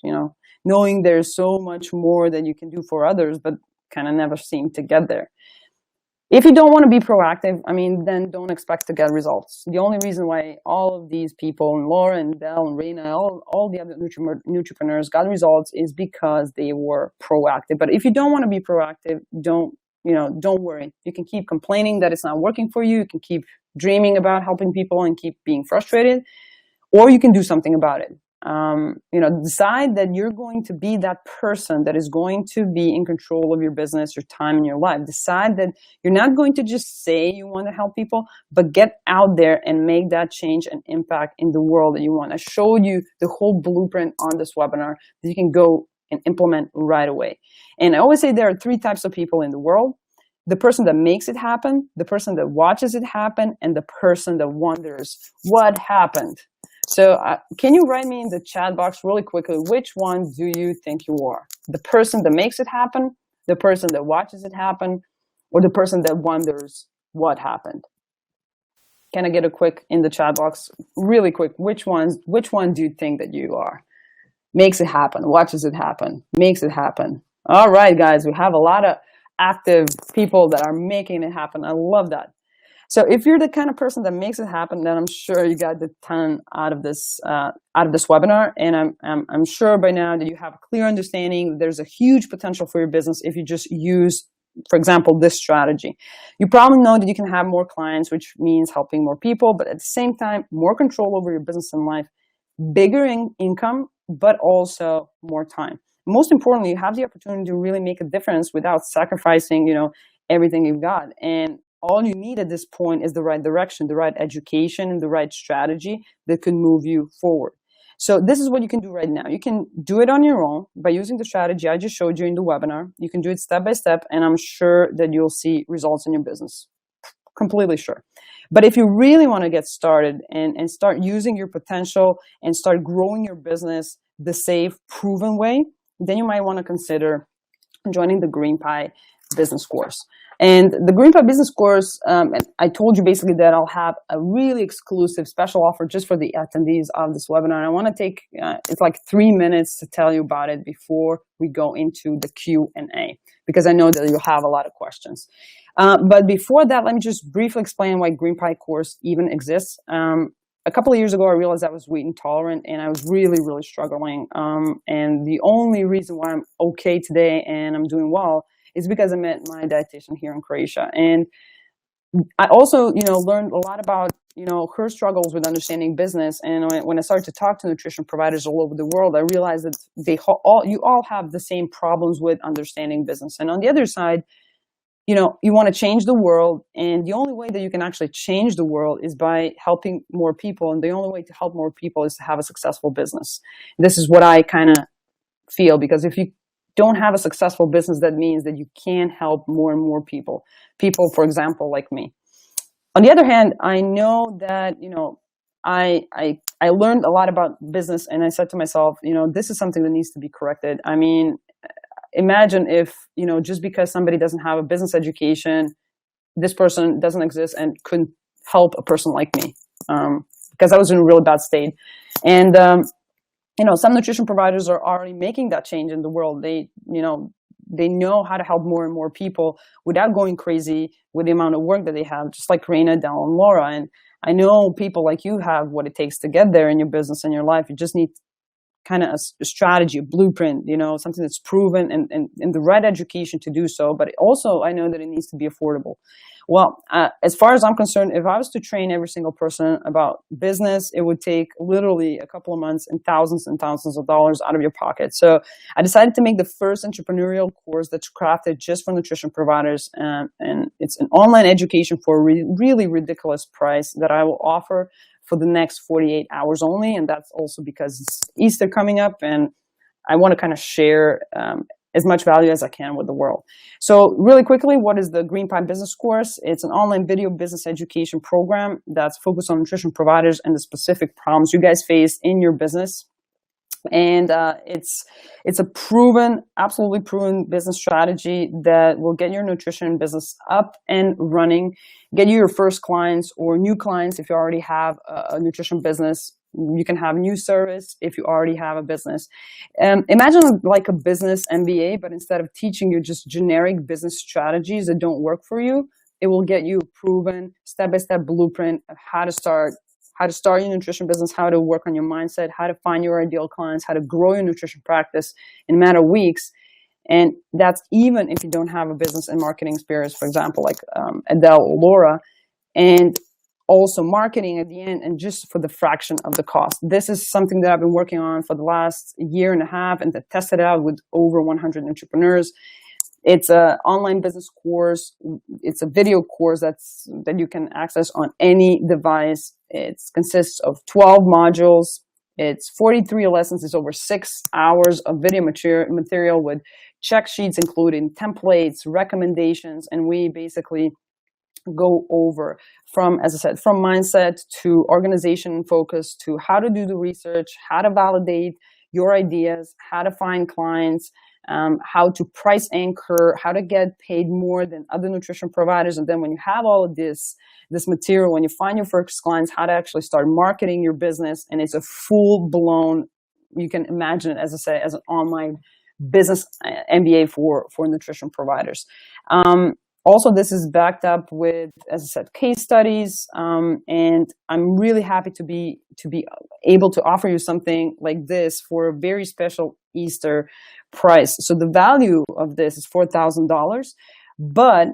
knowing there's so much more that you can do for others, but kind of never seem to get there? If you don't want to be proactive, then don't expect to get results. The only reason why all of these people, and Laura and Adele and Reina, all the other entrepreneurs got results is because they were proactive. But if you don't want to be proactive, don't worry. You can keep complaining that it's not working for you. You can keep dreaming about helping people and keep being frustrated, or you can do something about it. Decide that you're going to be that person that is going to be in control of your business, your time, and your life. Decide that you're not going to just say you want to help people, but get out there and make that change and impact in the world that you want. I showed you the whole blueprint on this webinar that you can go and implement right away. And I always say there are 3 types of people in the world: the person that makes it happen, the person that watches it happen, and the person that wonders what happened. So can you write me in the chat box really quickly, which one do you think you are? The person that makes it happen, the person that watches it happen, or the person that wonders what happened? Can I get a quick in the chat box, really quick? Which one do you think that you are? Makes it happen, watches it happen, makes it happen. All right, guys, we have a lot of active people that are making it happen. I love that. So if you're the kind of person that makes it happen, then I'm sure you got the ton out of this webinar. And I'm sure by now that you have a clear understanding. There's a huge potential for your business if you just use, for example, this strategy. You probably know that you can have more clients, which means helping more people, but at the same time, more control over your business and life, bigger income, but also more time. Most importantly, you have the opportunity to really make a difference without sacrificing, everything you've got. And all you need at this point is the right direction, the right education, and the right strategy that can move you forward. So this is what you can do right now. You can do it on your own by using the strategy I just showed you in the webinar. You can do it step by step, and I'm sure that you'll see results in your business. Completely sure. But if you really want to get started and start using your potential and start growing your business the safe, proven way, then you might want to consider joining the GreenPie business course. And the GreenPie business course, I told you basically that I'll have a really exclusive special offer just for the attendees of this webinar. And I want to take, it's like 3 minutes to tell you about it before we go into the Q&A, because I know that you'll have a lot of questions. But before that, let me just briefly explain why GreenPie course even exists. A couple of years ago, I realized I was wheat intolerant, and I was really, really struggling. And the only reason why I'm okay today and I'm doing well is because I met my dietitian here in Croatia. And I also, learned a lot about, her struggles with understanding business. And when I started to talk to nutrition providers all over the world, I realized that you all have the same problems with understanding business. And on the other side, you want to change the world, and the only way that you can actually change the world is by helping more people. And the only way to help more people is to have a successful business. This is what I kind of feel, because if you don't have a successful business, that means that you can't help more and more people, for example, like me. On the other hand, I know that, I learned a lot about business, and I said to myself, this is something that needs to be corrected. I mean, imagine if, just because somebody doesn't have a business education, this person doesn't exist and couldn't help a person like me, because I was in a really bad state. And, some nutrition providers are already making that change in the world. They know how to help more and more people without going crazy with the amount of work that they have, just like Raina, Del, and Laura. And I know people like you have what it takes to get there in your business and your life. You just need kind of a strategy, a blueprint, something that's proven and the right education to do so. But also, I know that it needs to be affordable. Well, as far as I'm concerned, if I was to train every single person about business, it would take literally a couple of months and thousands of dollars out of your pocket. So I decided to make the first entrepreneurial course that's crafted just for nutrition providers. And it's an online education for a really ridiculous price that I will offer for the next 48 hours only. And that's also because it's Easter coming up, and I want to kind of share as much value as I can with the world. So really quickly, what is the GreenPie Business Course? It's an online video business education program that's focused on nutrition providers and the specific problems you guys face in your business. And it's a absolutely proven business strategy that will get your nutrition business up and running, get you your first clients or new clients if you already have a nutrition business. You can have a new service if you already have a business. Imagine like a business MBA, but instead of teaching you just generic business strategies that don't work for you, it will get you a proven step-by-step blueprint of how to start your nutrition business, how to work on your mindset, how to find your ideal clients, how to grow your nutrition practice in a matter of weeks. And that's even if you don't have a business and marketing experience, for example, like Adele or Laura. And also marketing at the end, and just for the fraction of the cost. This is something that I've been working on for the last year and a half, and tested it out with over 100 entrepreneurs. It's an online business course. It's a video course that you can access on any device. It consists of 12 modules. It's 43 lessons. It's over 6 hours of video material with check sheets, including templates, recommendations, and we basically go over from, as I said, from mindset to organization focus to how to do the research, how to validate your ideas, how to find clients, how to price anchor, how to get paid more than other nutrition providers. And then when you have all of this material, when you find your first clients, how to actually start marketing your business. And it's a full blown, you can imagine it, as I say, as an online business MBA for nutrition providers. Also, this is backed up with, as I said, case studies, and I'm really happy to be able to offer you something like this for a very special Easter price. So the value of this is $4,000, but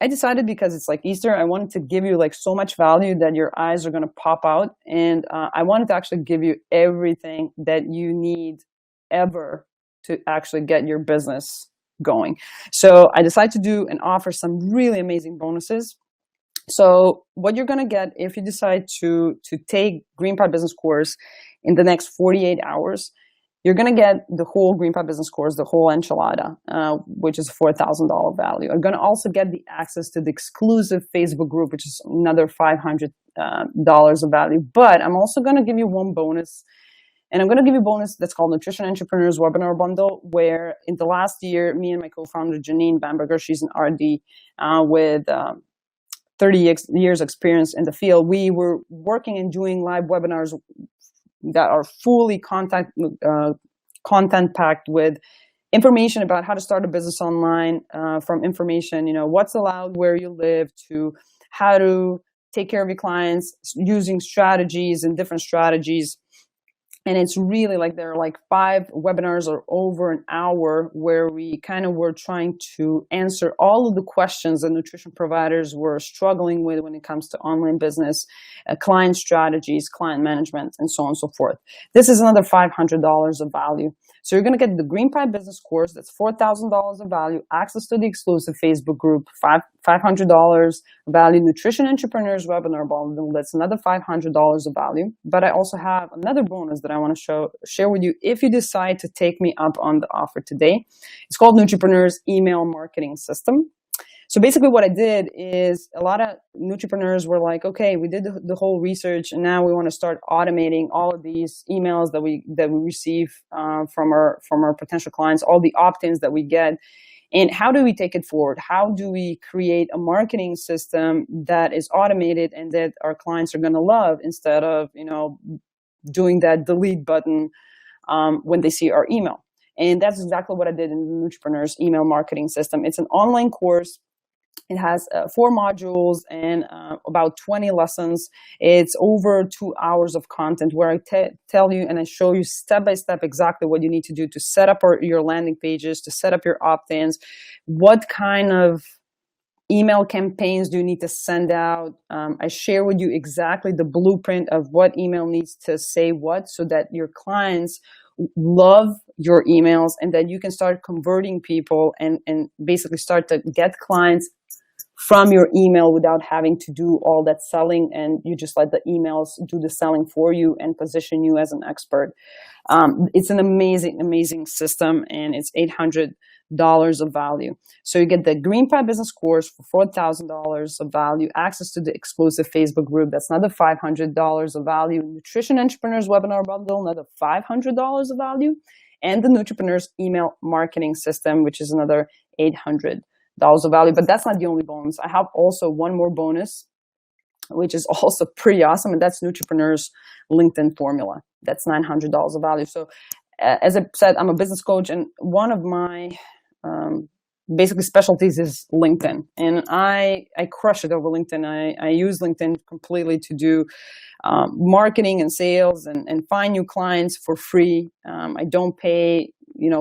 I decided, because it's like Easter, I wanted to give you like so much value that your eyes are going to pop out, and I wanted to actually give you everything that you need ever to actually get your business going. So I decided to do and offer some really amazing bonuses. So what you're going to get if you decide to take GreenPod Business course in the next 48 hours, you're going to get the whole GreenPod Business course, the whole enchilada, which is $4,000 value. You're going to also get the access to the exclusive Facebook group, which is another $500 of value. But I'm also going to give you one bonus. And I'm going to give you a bonus that's called Nutrition Entrepreneurs Webinar Bundle, where in the last year, me and my co-founder, Janine Bamberger, she's an RD with 30 years experience in the field. We were working and doing live webinars that are fully content-packed with information about how to start a business online, from information, what's allowed where you live, to how to take care of your clients using strategies and different strategies. And it's really like, there are like 5 webinars or over an hour where we kind of were trying to answer all of the questions that nutrition providers were struggling with when it comes to online business, client strategies, client management, and so on and so forth. This is another $500 of value. So you're going to get the GreenPod Business course. That's $4,000 of value, access to the exclusive Facebook group, $500 value, Nutrition Entrepreneurs Webinar Bundle. That's another $500 of value. But I also have another bonus that I want to share with you if you decide to take me up on the offer today. It's called Nutripreneur's Email Marketing System. So basically what I did is, a lot of Nutripreneurs were like, okay, we did the whole research, and now we want to start automating all of these emails that we receive from our potential clients, all the opt-ins that we get. And how do we take it forward? How do we create a marketing system that is automated and that our clients are going to love, instead of, doing that delete button when they see our email? And that's exactly what I did in the Nutripreneur's Email Marketing System. It's an online course. It has 4 modules and about 20 lessons. It's over 2 hours of content where I tell you and I show you step by step exactly what you need to do to set up your landing pages, to set up your opt-ins, what kind of email campaigns do you need to send out. I share with you exactly the blueprint of what email needs to say what, so that your clients love your emails, and that you can start converting people and basically start to get clients from your email without having to do all that selling, and you just let the emails do the selling for you and position you as an expert. It's an amazing, amazing system, and it's $800 of value. So you get the GreenPod Business course for $4,000 of value, access to the exclusive Facebook group. That's another $500 of value. Nutrition Entrepreneurs Webinar Bundle, another $500 of value, and the Nutripreneur's Email Marketing System, which is another $800 of value. But that's not the only bonus. I have also one more bonus, which is also pretty awesome, and that's Nutripreneur's LinkedIn Formula. That's $900 of value. So as I said, I'm a business coach, and one of my basically specialties is LinkedIn, and I crush it over LinkedIn. I use LinkedIn completely to do marketing and sales and find new clients for free. I don't pay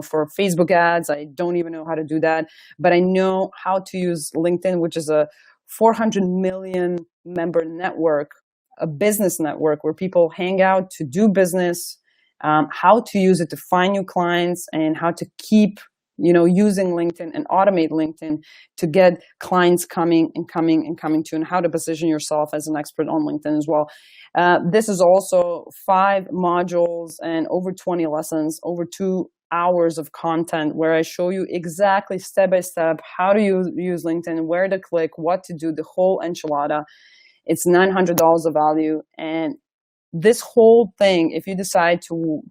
for Facebook ads. I don't even know how to do that, but I know how to use LinkedIn, which is a 400 million member network, a business network where people hang out to do business, how to use it to find new clients, and how to keep using LinkedIn and automate LinkedIn to get clients coming and coming and coming to you, and how to position yourself as an expert on LinkedIn as well. This is also 5 modules and over 20 lessons, over 2 hours of content where I show you exactly step by step how to use LinkedIn, where to click, what to do, the whole enchilada. It's $900 of value. And this whole thing, if you decide to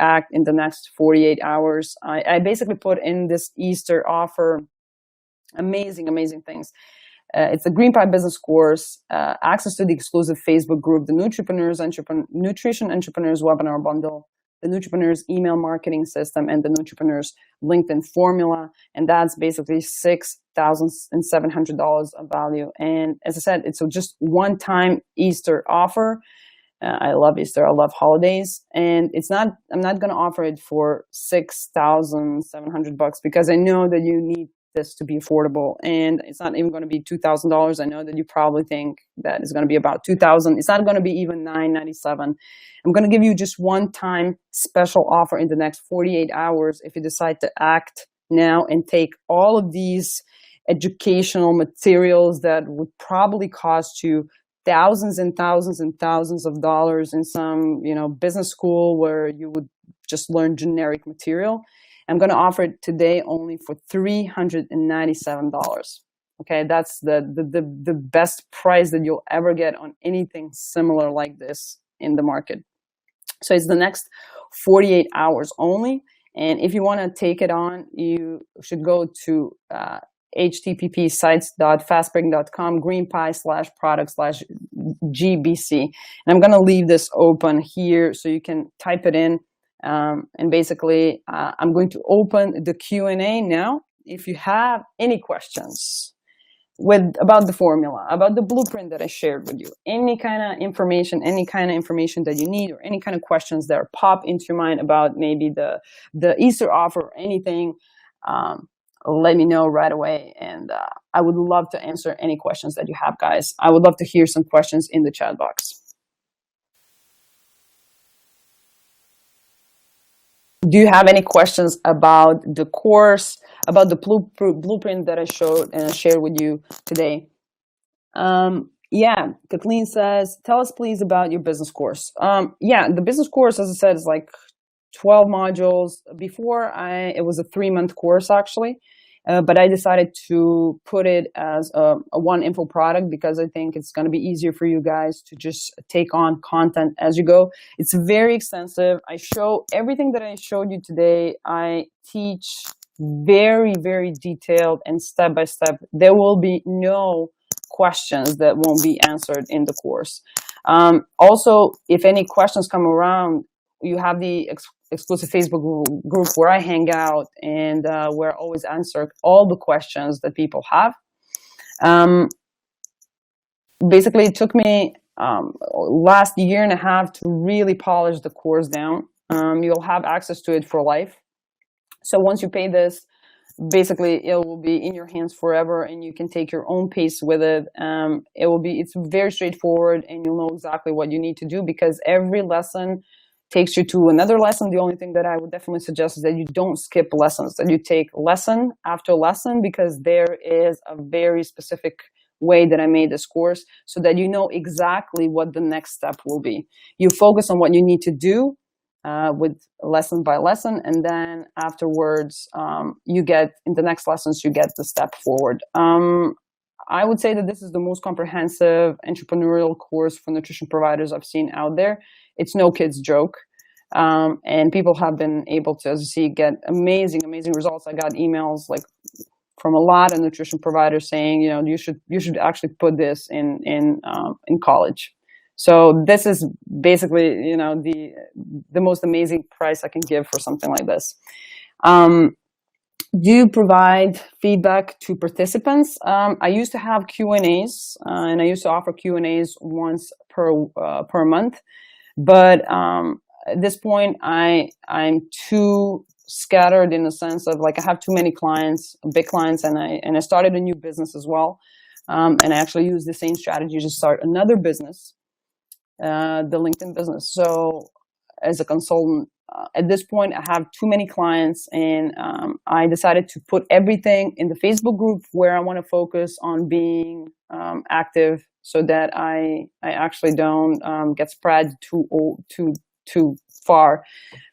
act in the next 48 hours, I basically put in this Easter offer amazing, amazing things. It's the GreenPod Business course, access to the exclusive Facebook group, the Nutrition Entrepreneurs Webinar Bundle, the Nutripreneur's email marketing system and the Nutripreneur's LinkedIn formula. And that's basically $6,700 of value. And as I said, it's just one-time Easter offer. I love Easter. I love holidays, and I'm not going to offer it for $6,700 because I know that you need this to be affordable, and it's not even going to be $2,000. I know that you probably think that it's going to be about $2,000. It's not going to be even $997. I'm going to give you just one-time special offer in the next 48 hours if you decide to act now and take all of these educational materials that would probably cost you thousands and thousands and thousands of dollars in some, business school where you would just learn generic material. I'm going to offer it today only for $397. Okay, that's the best price that you'll ever get on anything similar like this in the market. So it's the next 48 hours only. And if you want to take it on, you should go to http://sites.fastbreak.com greenpie/product/GBC. And I'm going to leave this open here so you can type it in. And basically, I'm going to open the Q&A now. If you have any questions about the formula, about the blueprint that I shared with you, any kind of information that you need, or any kind of questions that pop into your mind about maybe the Easter offer or anything, let me know right away. And I would love to answer any questions that you have, guys. I would love to hear some questions in the chat box. Do you have any questions about the course, about the blueprint that I showed and I shared with you today? Yeah, Kathleen says, tell us please about your business course. Yeah, the business course, as I said, is like 12 modules. Before, it was a 3-month course actually. But I decided to put it as a one info product because I think it's going to be easier for you guys to just take on content as you go. It's very extensive. I show everything that I showed you today. I teach very, very detailed and step by step. There will be no questions that won't be answered in the course. Also, if any questions come around, you have the exclusive Facebook group where I hang out and where I always answer all the questions that people have. Basically, it took me last year and a half to really polish the course down. You'll have access to it for life. So once you pay this, basically it will be in your hands forever and you can take your own pace with it. It's very straightforward and you'll know exactly what you need to do because every lesson takes you to another lesson. The only thing that I would definitely suggest is that you don't skip lessons, that you take lesson after lesson, because there is a very specific way that I made this course so that you know exactly what the next step will be. You focus on what you need to do with lesson by lesson, and then afterwards, you get, in the next lessons, you get the step forward. I would say that this is the most comprehensive entrepreneurial course for nutrition providers I've seen out there. It's no kid's joke. And people have been able to, as you see, get amazing, amazing results. I got emails like from a lot of nutrition providers saying, you should actually put this in college. So this is basically, the most amazing price I can give for something like this. Do you provide feedback to participants? I used to have Q&As, and I used to offer Q&As once per month. But at this point, I'm too scattered in the sense of like I have too many clients, big clients, and I started a new business as well. And I actually use the same strategy to start another business, the LinkedIn business. So as a consultant, at this point, I have too many clients, and I decided to put everything in the Facebook group where I want to focus on being active, so that I actually don't get spread too far.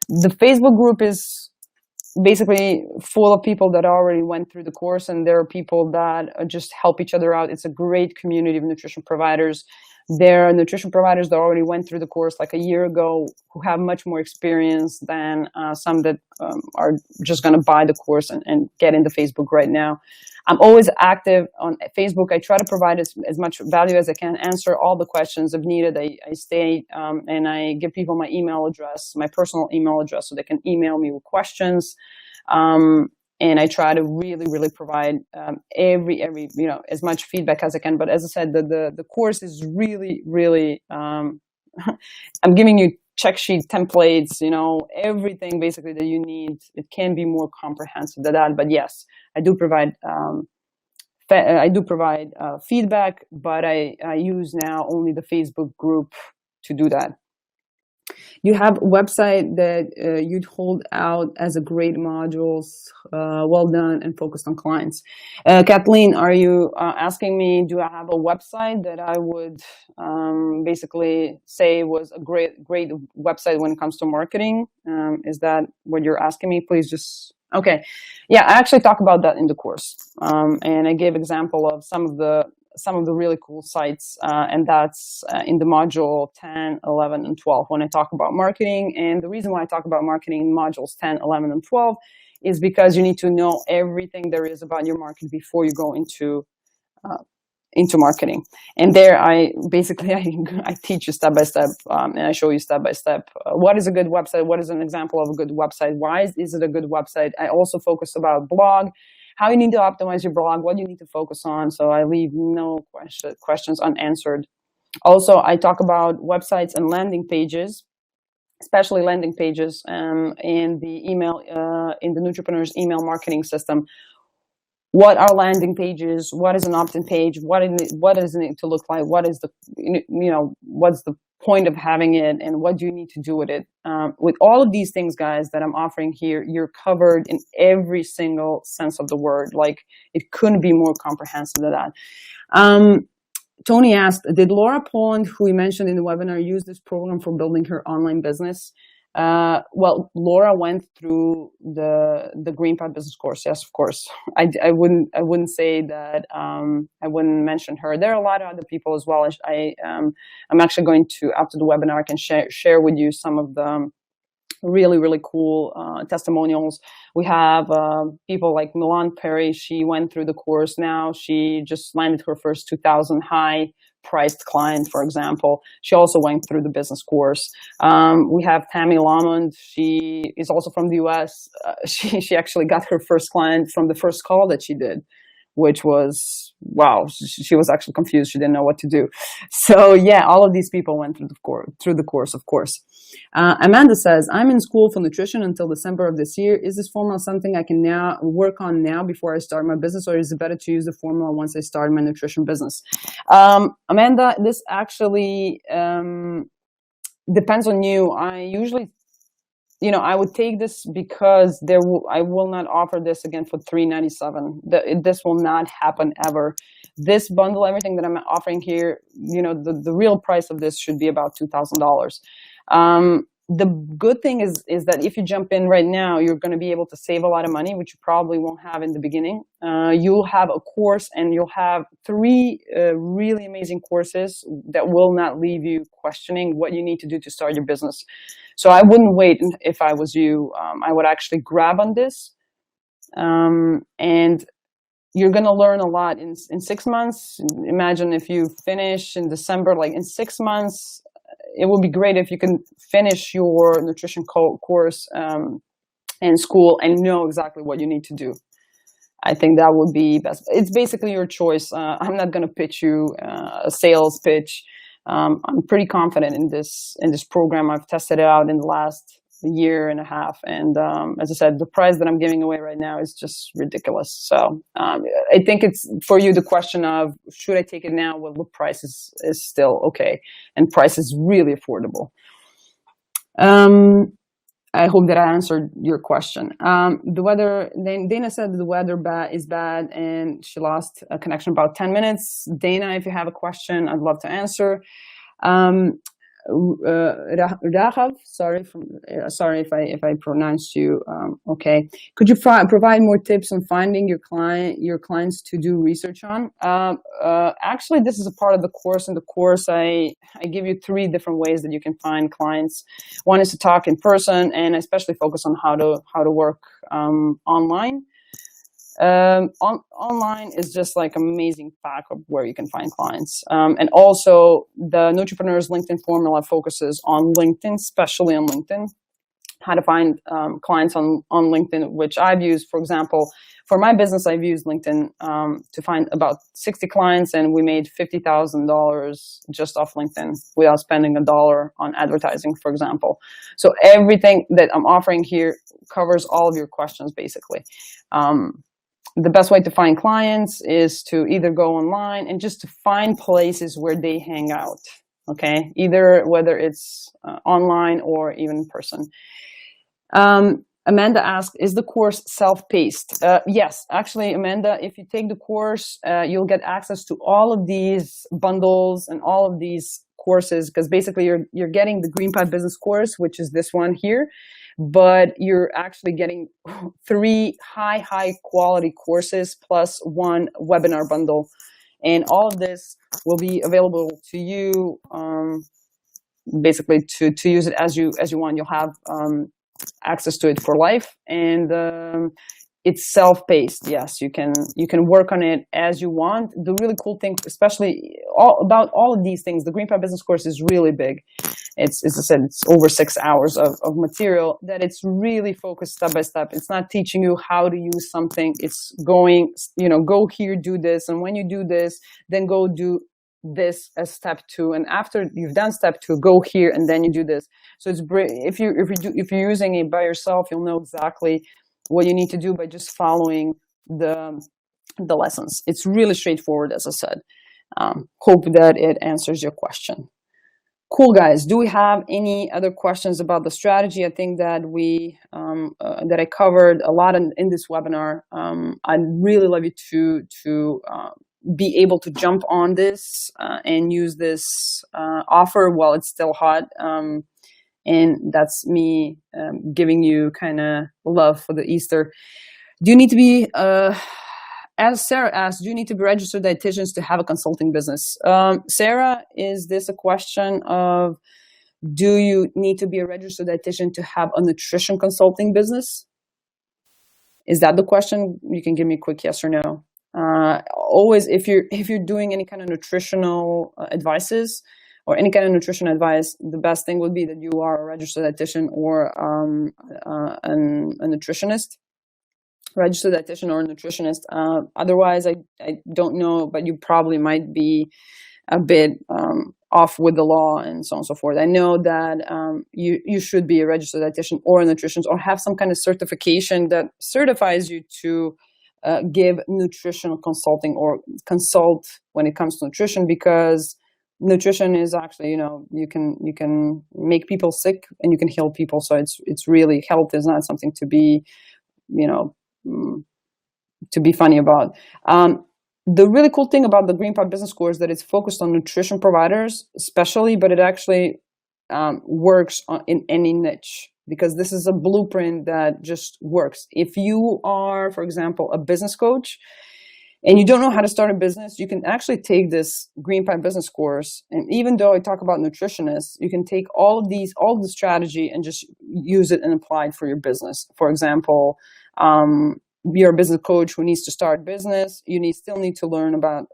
The Facebook group is basically full of people that already went through the course, and there are people that just help each other out. It's a great community of nutrition providers. There are nutrition providers that already went through the course like a year ago who have much more experience than some that are just going to buy the course and get in the Facebook right now. I'm always active on Facebook. I try to provide as much value as I can, answer all the questions if needed. I stay and I give people my email address, my personal email address, so they can email me with questions. And I try to really provide every as much feedback as I can. But as I said, the course is really I'm giving you check sheet templates, everything basically that you need. It can be more comprehensive than that, but yes, I do provide feedback, but I use now only the Facebook group to do that. You have a website that you'd hold out as a great modules, well done and focused on clients. Kathleen, are you asking me, do I have a website that I would basically say was a great website when it comes to marketing? Is that what you're asking me? Please just, okay. Yeah, I actually talk about that in the course. And I gave example of some of the really cool sites, and that's in the module 10, 11, and 12 when I talk about marketing. And the reason why I talk about marketing in modules 10, 11, and 12 is because you need to know everything there is about your market before you go into marketing. And there I teach you step by step, and I show you step by step what is a good website, what is an example of a good website, why is it a good website. I also focus about blog, how you need to optimize your blog, what you need to focus on, so I leave no questions unanswered. Also, I talk about websites and landing pages, especially landing pages in the email, in the Nutripreneur's email marketing system. What are landing pages? What is an opt-in page? What does it need to look like? What is the, what's the point of having it, and what do you need to do with it? With all of these things, guys, that I'm offering here, you're covered in every single sense of the word. Like, it couldn't be more comprehensive than that. Tony asked, did Laura Poland, who we mentioned in the webinar, use this program for building her online business? Well, Laura went through the Green Path Business course. Yes, of course. I wouldn't say that. I wouldn't mention her. There are a lot of other people as well. I'm actually going to, after the webinar, I can share with you some of the really cool testimonials. We have people like Milan Perry. She went through the course. Now she just landed her first 2,000 high priced client, for example. She also went through the business course. We have Tammy Lamond. She is also from the US. She actually got her first client from the first call that she did, which was, wow, she was actually confused. She didn't know what to do. So yeah, all of these people went through the course, of course. Amanda says, I'm in school for nutrition until December of this year. Is this formula something I can now work on now before I start my business, or is it better to use the formula once I start my nutrition business? Amanda, this actually depends on you. I usually, I would take this because I will not offer this again for $397. This will not happen ever. This bundle, everything that I'm offering here, the real price of this should be about $2,000. The good thing is that if you jump in right now, you're going to be able to save a lot of money, which you probably won't have in the beginning. You'll have a course, and you'll have 3 really amazing courses that will not leave you questioning what you need to do to start your business. So I wouldn't wait. If I was you, I would actually grab on this, and you're going to learn a lot in 6 months. Imagine if you finish in December, like in 6 months, it would be great if you can finish your nutrition course in school and know exactly what you need to do. I think that would be best. It's basically your choice. I'm not going to pitch you a sales pitch. I'm pretty confident in this program. I've tested it out in the last year and a half, and as I said, the price that I'm giving away right now is just ridiculous. So I think it's for you the question of, should I take it now? Well, the price is still okay, and price is really affordable. I hope that I answered your question. The weather, Dana said the weather is bad, and she lost a connection about 10 minutes. Dana, if you have a question, I'd love to answer. Rahav, sorry if I pronounced you okay. Could you provide more tips on finding your clients to do research on? Actually, this is a part of the course. In the course, I give you 3 different ways that you can find clients. One is to talk in person, and especially focus on how to work online. Online is just like amazing pack of where you can find clients. And also the Nutripreneurs LinkedIn formula focuses on LinkedIn, especially on LinkedIn, how to find clients on LinkedIn, which I've used. For example, for my business, I've used LinkedIn to find about 60 clients, and we made $50,000 just off LinkedIn without spending $1 on advertising, for example. So everything that I'm offering here covers all of your questions, basically. The best way to find clients is to either go online and just to find places where they hang out. Okay, either whether it's online or even in person. Amanda asked, is the course self-paced? Yes, actually, Amanda, if you take the course, you'll get access to all of these bundles and all of these courses, because basically you're getting the GreenPipe Business course, which is this one here, but you're actually getting 3 high quality courses plus 1 webinar bundle. And all of this will be available to you basically to use it as you want. You'll have access to it for life, and it's self-paced. Yes, you can work on it as you want. The really cool thing, especially about all of these things, the GreenPipe Business course is really big. It's, as I said, it's over 6 hours of material that it's really focused step by step. It's not teaching you how to use something. It's going, go here, do this, and when you do this, then go do this as step 2, and after you've done step 2, go here and then you do this. So it's if you're using it by yourself, you'll know exactly what you need to do by just following the lessons. It's really straightforward, as I said. Hope that it answers your question. Cool, guys. Do we have any other questions about the strategy? I think that we that I covered a lot in this webinar. I'd really love you to be able to jump on this and use this offer while it's still hot. And that's me giving you kind of love for the Easter. Do you need to be, as Sarah asked, do you need to be registered dietitians to have a consulting business? Sarah, is this a question of, do you need to be a registered dietitian to have a nutrition consulting business? Is that the question? You can give me a quick yes or no. Always, if you're doing any kind of nutritional advices or any kind of nutrition advice, the best thing would be that you are a registered dietitian or a nutritionist, registered dietitian or a nutritionist. Otherwise, I don't know, but you probably might be a bit off with the law and so on and so forth. I know that you should be a registered dietitian or a nutritionist or have some kind of certification that certifies you to give nutritional consulting or consult when it comes to nutrition, because nutrition is actually, you can make people sick and you can heal people. So it's really, health is not something to be, to be funny about. The really cool thing about the GreenPipe Business course is that it's focused on nutrition providers especially, but it actually works in any niche, because this is a blueprint that just works. If you are, for example, a business coach and you don't know how to start a business, you can actually take this GreenPipe Business course. And even though I talk about nutritionists, you can take all of the strategy and just use it and apply it for your business. For example, you're a business coach who needs to start business. You still need to learn about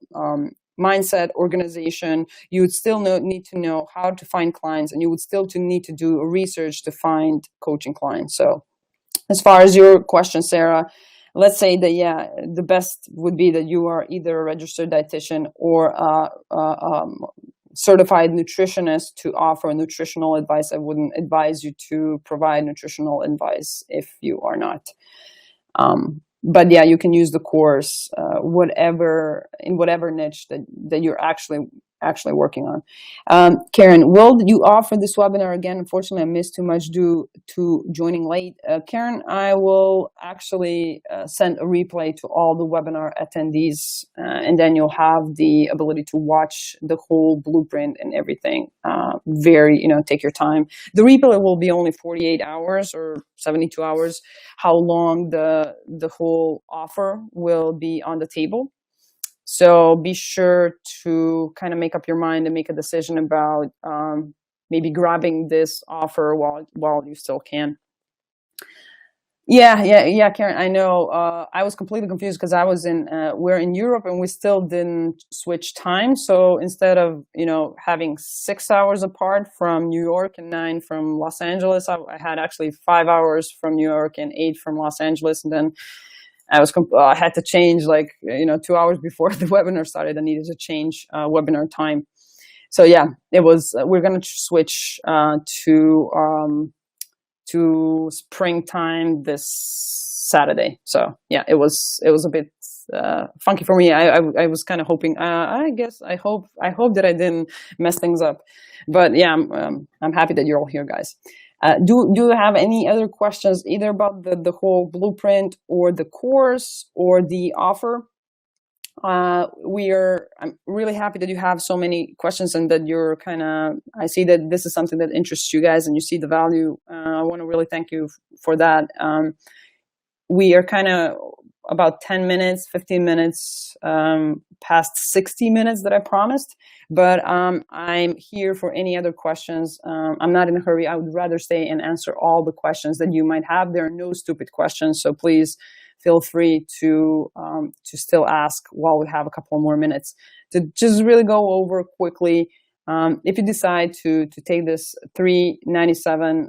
mindset, organization. You would still need to know how to find clients, and you would still need to do research to find coaching clients. So as far as your question, Sarah, let's say that, the best would be that you are either a registered dietitian or a certified nutritionist to offer nutritional advice. I wouldn't advise you to provide nutritional advice if you are not. But you can use the course in whatever niche that you're actually working on. Karen, will you offer this webinar again? Unfortunately, I missed too much due to joining late. Karen, I will actually send a replay to all the webinar attendees, and then you'll have the ability to watch the whole blueprint and everything. Take your time. The replay will be only 48 hours or 72 hours, how long the whole offer will be on the table. So be sure to kind of make up your mind and make a decision about maybe grabbing this offer while you still can. Yeah, Karen. I know. I was completely confused because I was we're in Europe and we still didn't switch time. So instead of, having 6 hours apart from New York and 9 from Los Angeles, I had actually 5 hours from New York and 8 from Los Angeles. And then I had to change, like, 2 hours before the webinar started. I needed to change webinar time. So yeah, it was, we're going to switch to springtime this Saturday. So yeah, it was a bit funky for me. I was kind of hoping. I hope that I didn't mess things up. But yeah, I'm happy that you're all here, guys. Do you have any other questions, either about the whole blueprint or the course or the offer? I'm really happy that you have so many questions and that I see that this is something that interests you guys and you see the value. I want to really thank you for that. We are kind of about 10 minutes, 15 minutes past 60 minutes that I promised, but I'm here for any other questions. I'm not in a hurry. I would rather stay and answer all the questions that you might have. There are no stupid questions, so please feel free to still ask while we have a couple more minutes to just really go over quickly. If you decide to take this $397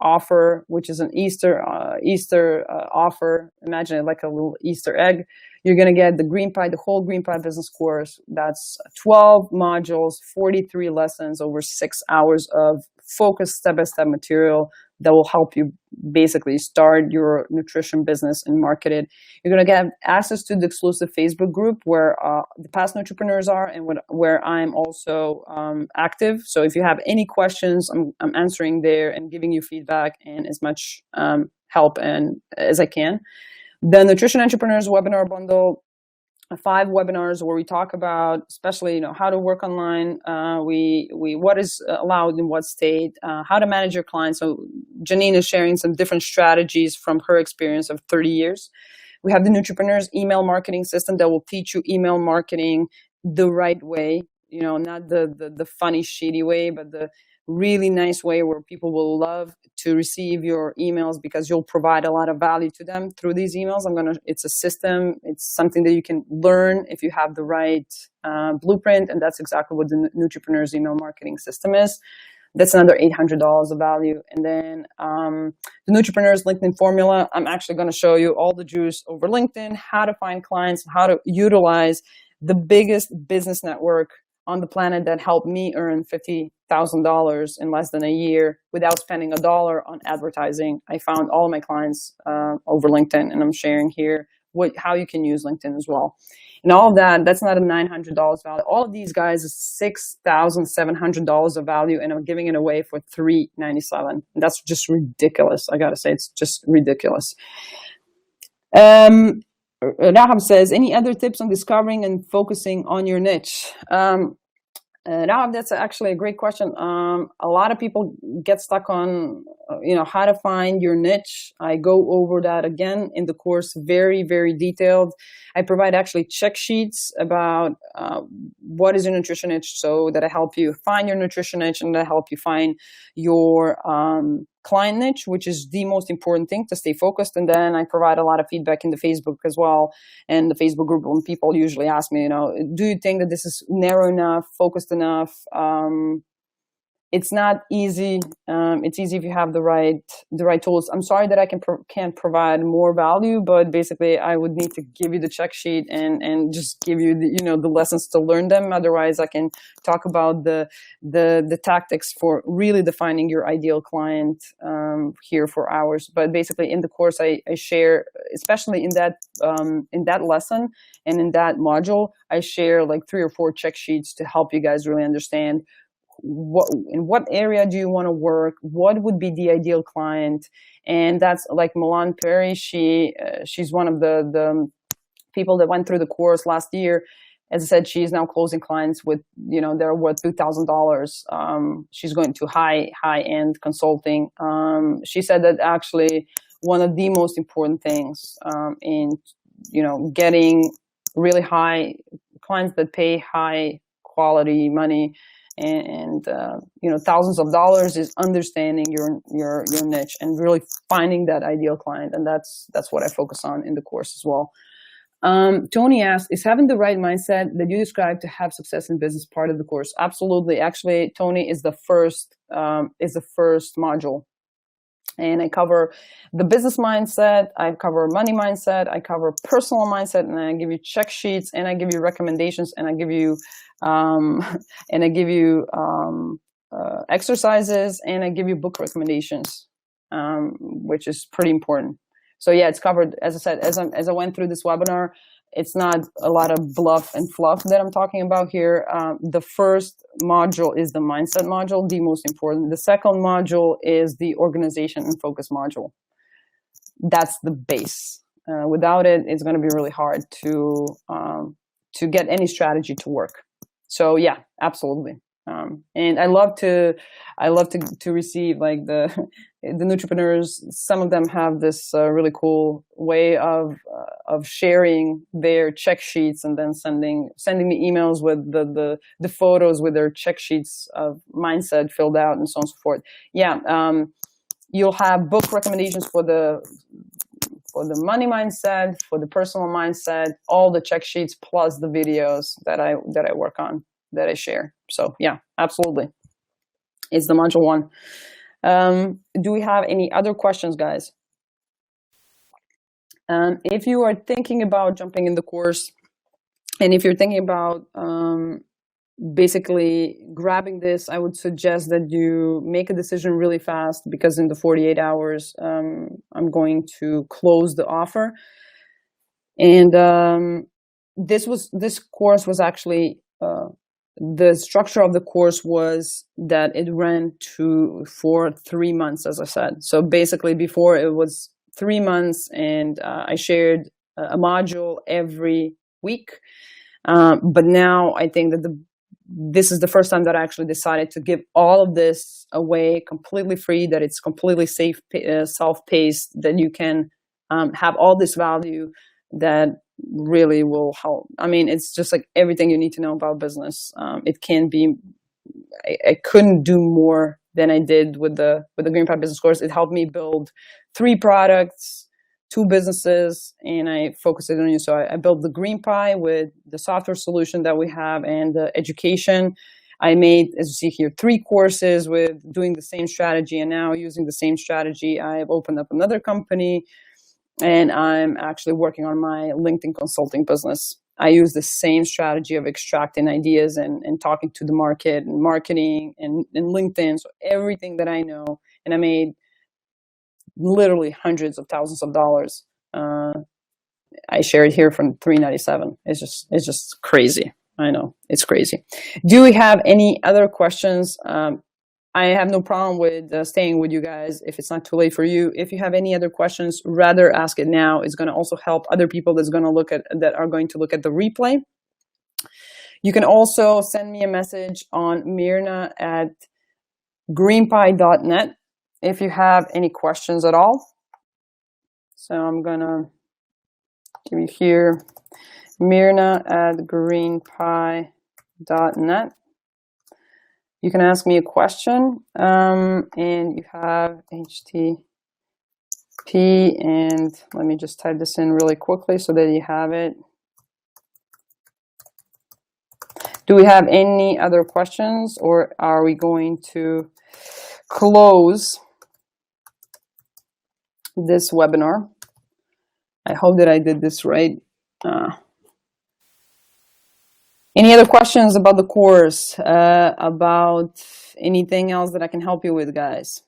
offer, which is an Easter offer, imagine it like a little Easter egg. You're going to get the whole GreenPie business course. That's 12 modules, 43 lessons over 6 hours of focused step-by-step material that will help you basically start your nutrition business and market it. You're going to get access to the exclusive Facebook group where the past entrepreneurs are and where I'm also active. So if you have any questions, I'm answering there and giving you feedback and as much help as I can. The Nutrition Entrepreneurs Webinar Bundle, 5 webinars where we talk about, especially, how to work online, what is allowed in what state, how to manage your clients. So Janine is sharing some different strategies from her experience of 30 years. We have the Nutripreneurs email marketing system that will teach you email marketing the right way, not the funny, shitty way, but the really nice way where people will love to receive your emails because you'll provide a lot of value to them through these emails. It's a system. It's something that you can learn if you have the right blueprint, and that's exactly what the Nutripreneurs email marketing system is. That's another $800 of value. And then the Nutripreneurs LinkedIn formula, I'm actually going to show you all the juice over LinkedIn, how to find clients, how to utilize the biggest business network on the planet that helped me earn $50,000 in less than a year without spending $1 on advertising. I found all of my clients over LinkedIn, and I'm sharing here how you can use LinkedIn as well. And all of that's not a $900 value. All of these guys is $6,700 of value, and I'm giving it away for $397. And that's just ridiculous. I gotta say, it's just ridiculous. Rahab says, any other tips on discovering and focusing on your niche? Rahab, that's actually a great question. A lot of people get stuck on, how to find your niche. I go over that again in the course, very, very detailed. I provide actually check sheets about what is your nutrition niche, so that I help you find your nutrition niche and I help you find your client niche, which is the most important thing to stay focused. And then I provide a lot of feedback in the Facebook as well, and the Facebook group, when people usually ask me, do you think that this is narrow enough, focused enough? It's not easy. It's easy if you have the right tools. I'm sorry that I can't provide more value, but basically I would need to give you the check sheet and just give you the lessons to learn them. Otherwise, I can talk about the tactics for really defining your ideal client here for hours. But basically, in the course, I share, especially in that lesson and in that module, I share like 3 or 4 check sheets to help you guys really understand in what area do you want to work, what would be the ideal client. And that's like Milan Perry. She's one of the people that went through the course last year. As I said, she's now closing clients with, they're worth $2,000. She's going to high-end consulting. She said that actually one of the most important things in, getting really high clients that pay high quality money and thousands of dollars is understanding your niche and really finding that ideal client. And that's what I focus on in the course as well. Tony asks, is having the right mindset that you described to have success in business part of the course? Absolutely. Actually, Tony, is the first module. And I cover the business mindset, I cover money mindset, I cover personal mindset, and I give you check sheets, and I give you recommendations, and I give you exercises, and I give you book recommendations, which is pretty important. So yeah, it's covered. As I said, as I went through this webinar, it's not a lot of bluff and fluff that I'm talking about here. The first module is the mindset module, the most important. The second module is the organization and focus module. That's the base. Without it, it's going to be really hard to get any strategy to work. So yeah, absolutely. And I love to receive like the entrepreneurs. Some of them have this really cool way of sharing their check sheets and then sending me emails with the photos with their check sheets of mindset filled out and so on and so forth. Yeah, you'll have book recommendations for the money mindset, for the personal mindset, all the check sheets plus the videos that I work on, that I share. So yeah, absolutely. It's the module 1. Do we have any other questions, guys? If you are thinking about jumping in the course, and if you're thinking about basically grabbing this, I would suggest that you make a decision really fast, because in the 48 hours, I'm going to close the offer. And this course was actually, the structure of the course was that it ran for 3 months, as I said. So basically before it was 3 months, and I shared a module every week. But now I think that this is the first time that I actually decided to give all of this away completely free, that it's completely safe, self-paced, that you can have all this value that really will help. I mean, it's just like everything you need to know about business. It can be, I couldn't do more than I did with the Green Pie Business Course. It helped me build 3 products, 2 businesses, and I focused it on you. So I built the Green Pie with the software solution that we have and the education. I made, as you see here, 3 courses with doing the same strategy, and now using the same strategy, I've opened up another company, and I'm actually working on my LinkedIn consulting business. I use the same strategy of extracting ideas and talking to the market and marketing and LinkedIn. So everything that I know, and I made literally hundreds of thousands of dollars. I shared here from $397. It's just crazy. I know, it's crazy. Do we have any other questions? I have no problem with staying with you guys if it's not too late for you. If you have any other questions, rather ask it now. It's going to also help other people that are going to look at the replay. You can also send me a message on mirna@greenpie.net if you have any questions at all. So I'm going to give you here, mirna@greenpie.net. You can ask me a question, and you have HTTP, and let me just type this in really quickly so that you have it. Do we have any other questions, or are we going to close this webinar? I hope that I did this right. Any other questions about the course, about anything else that I can help you with, guys?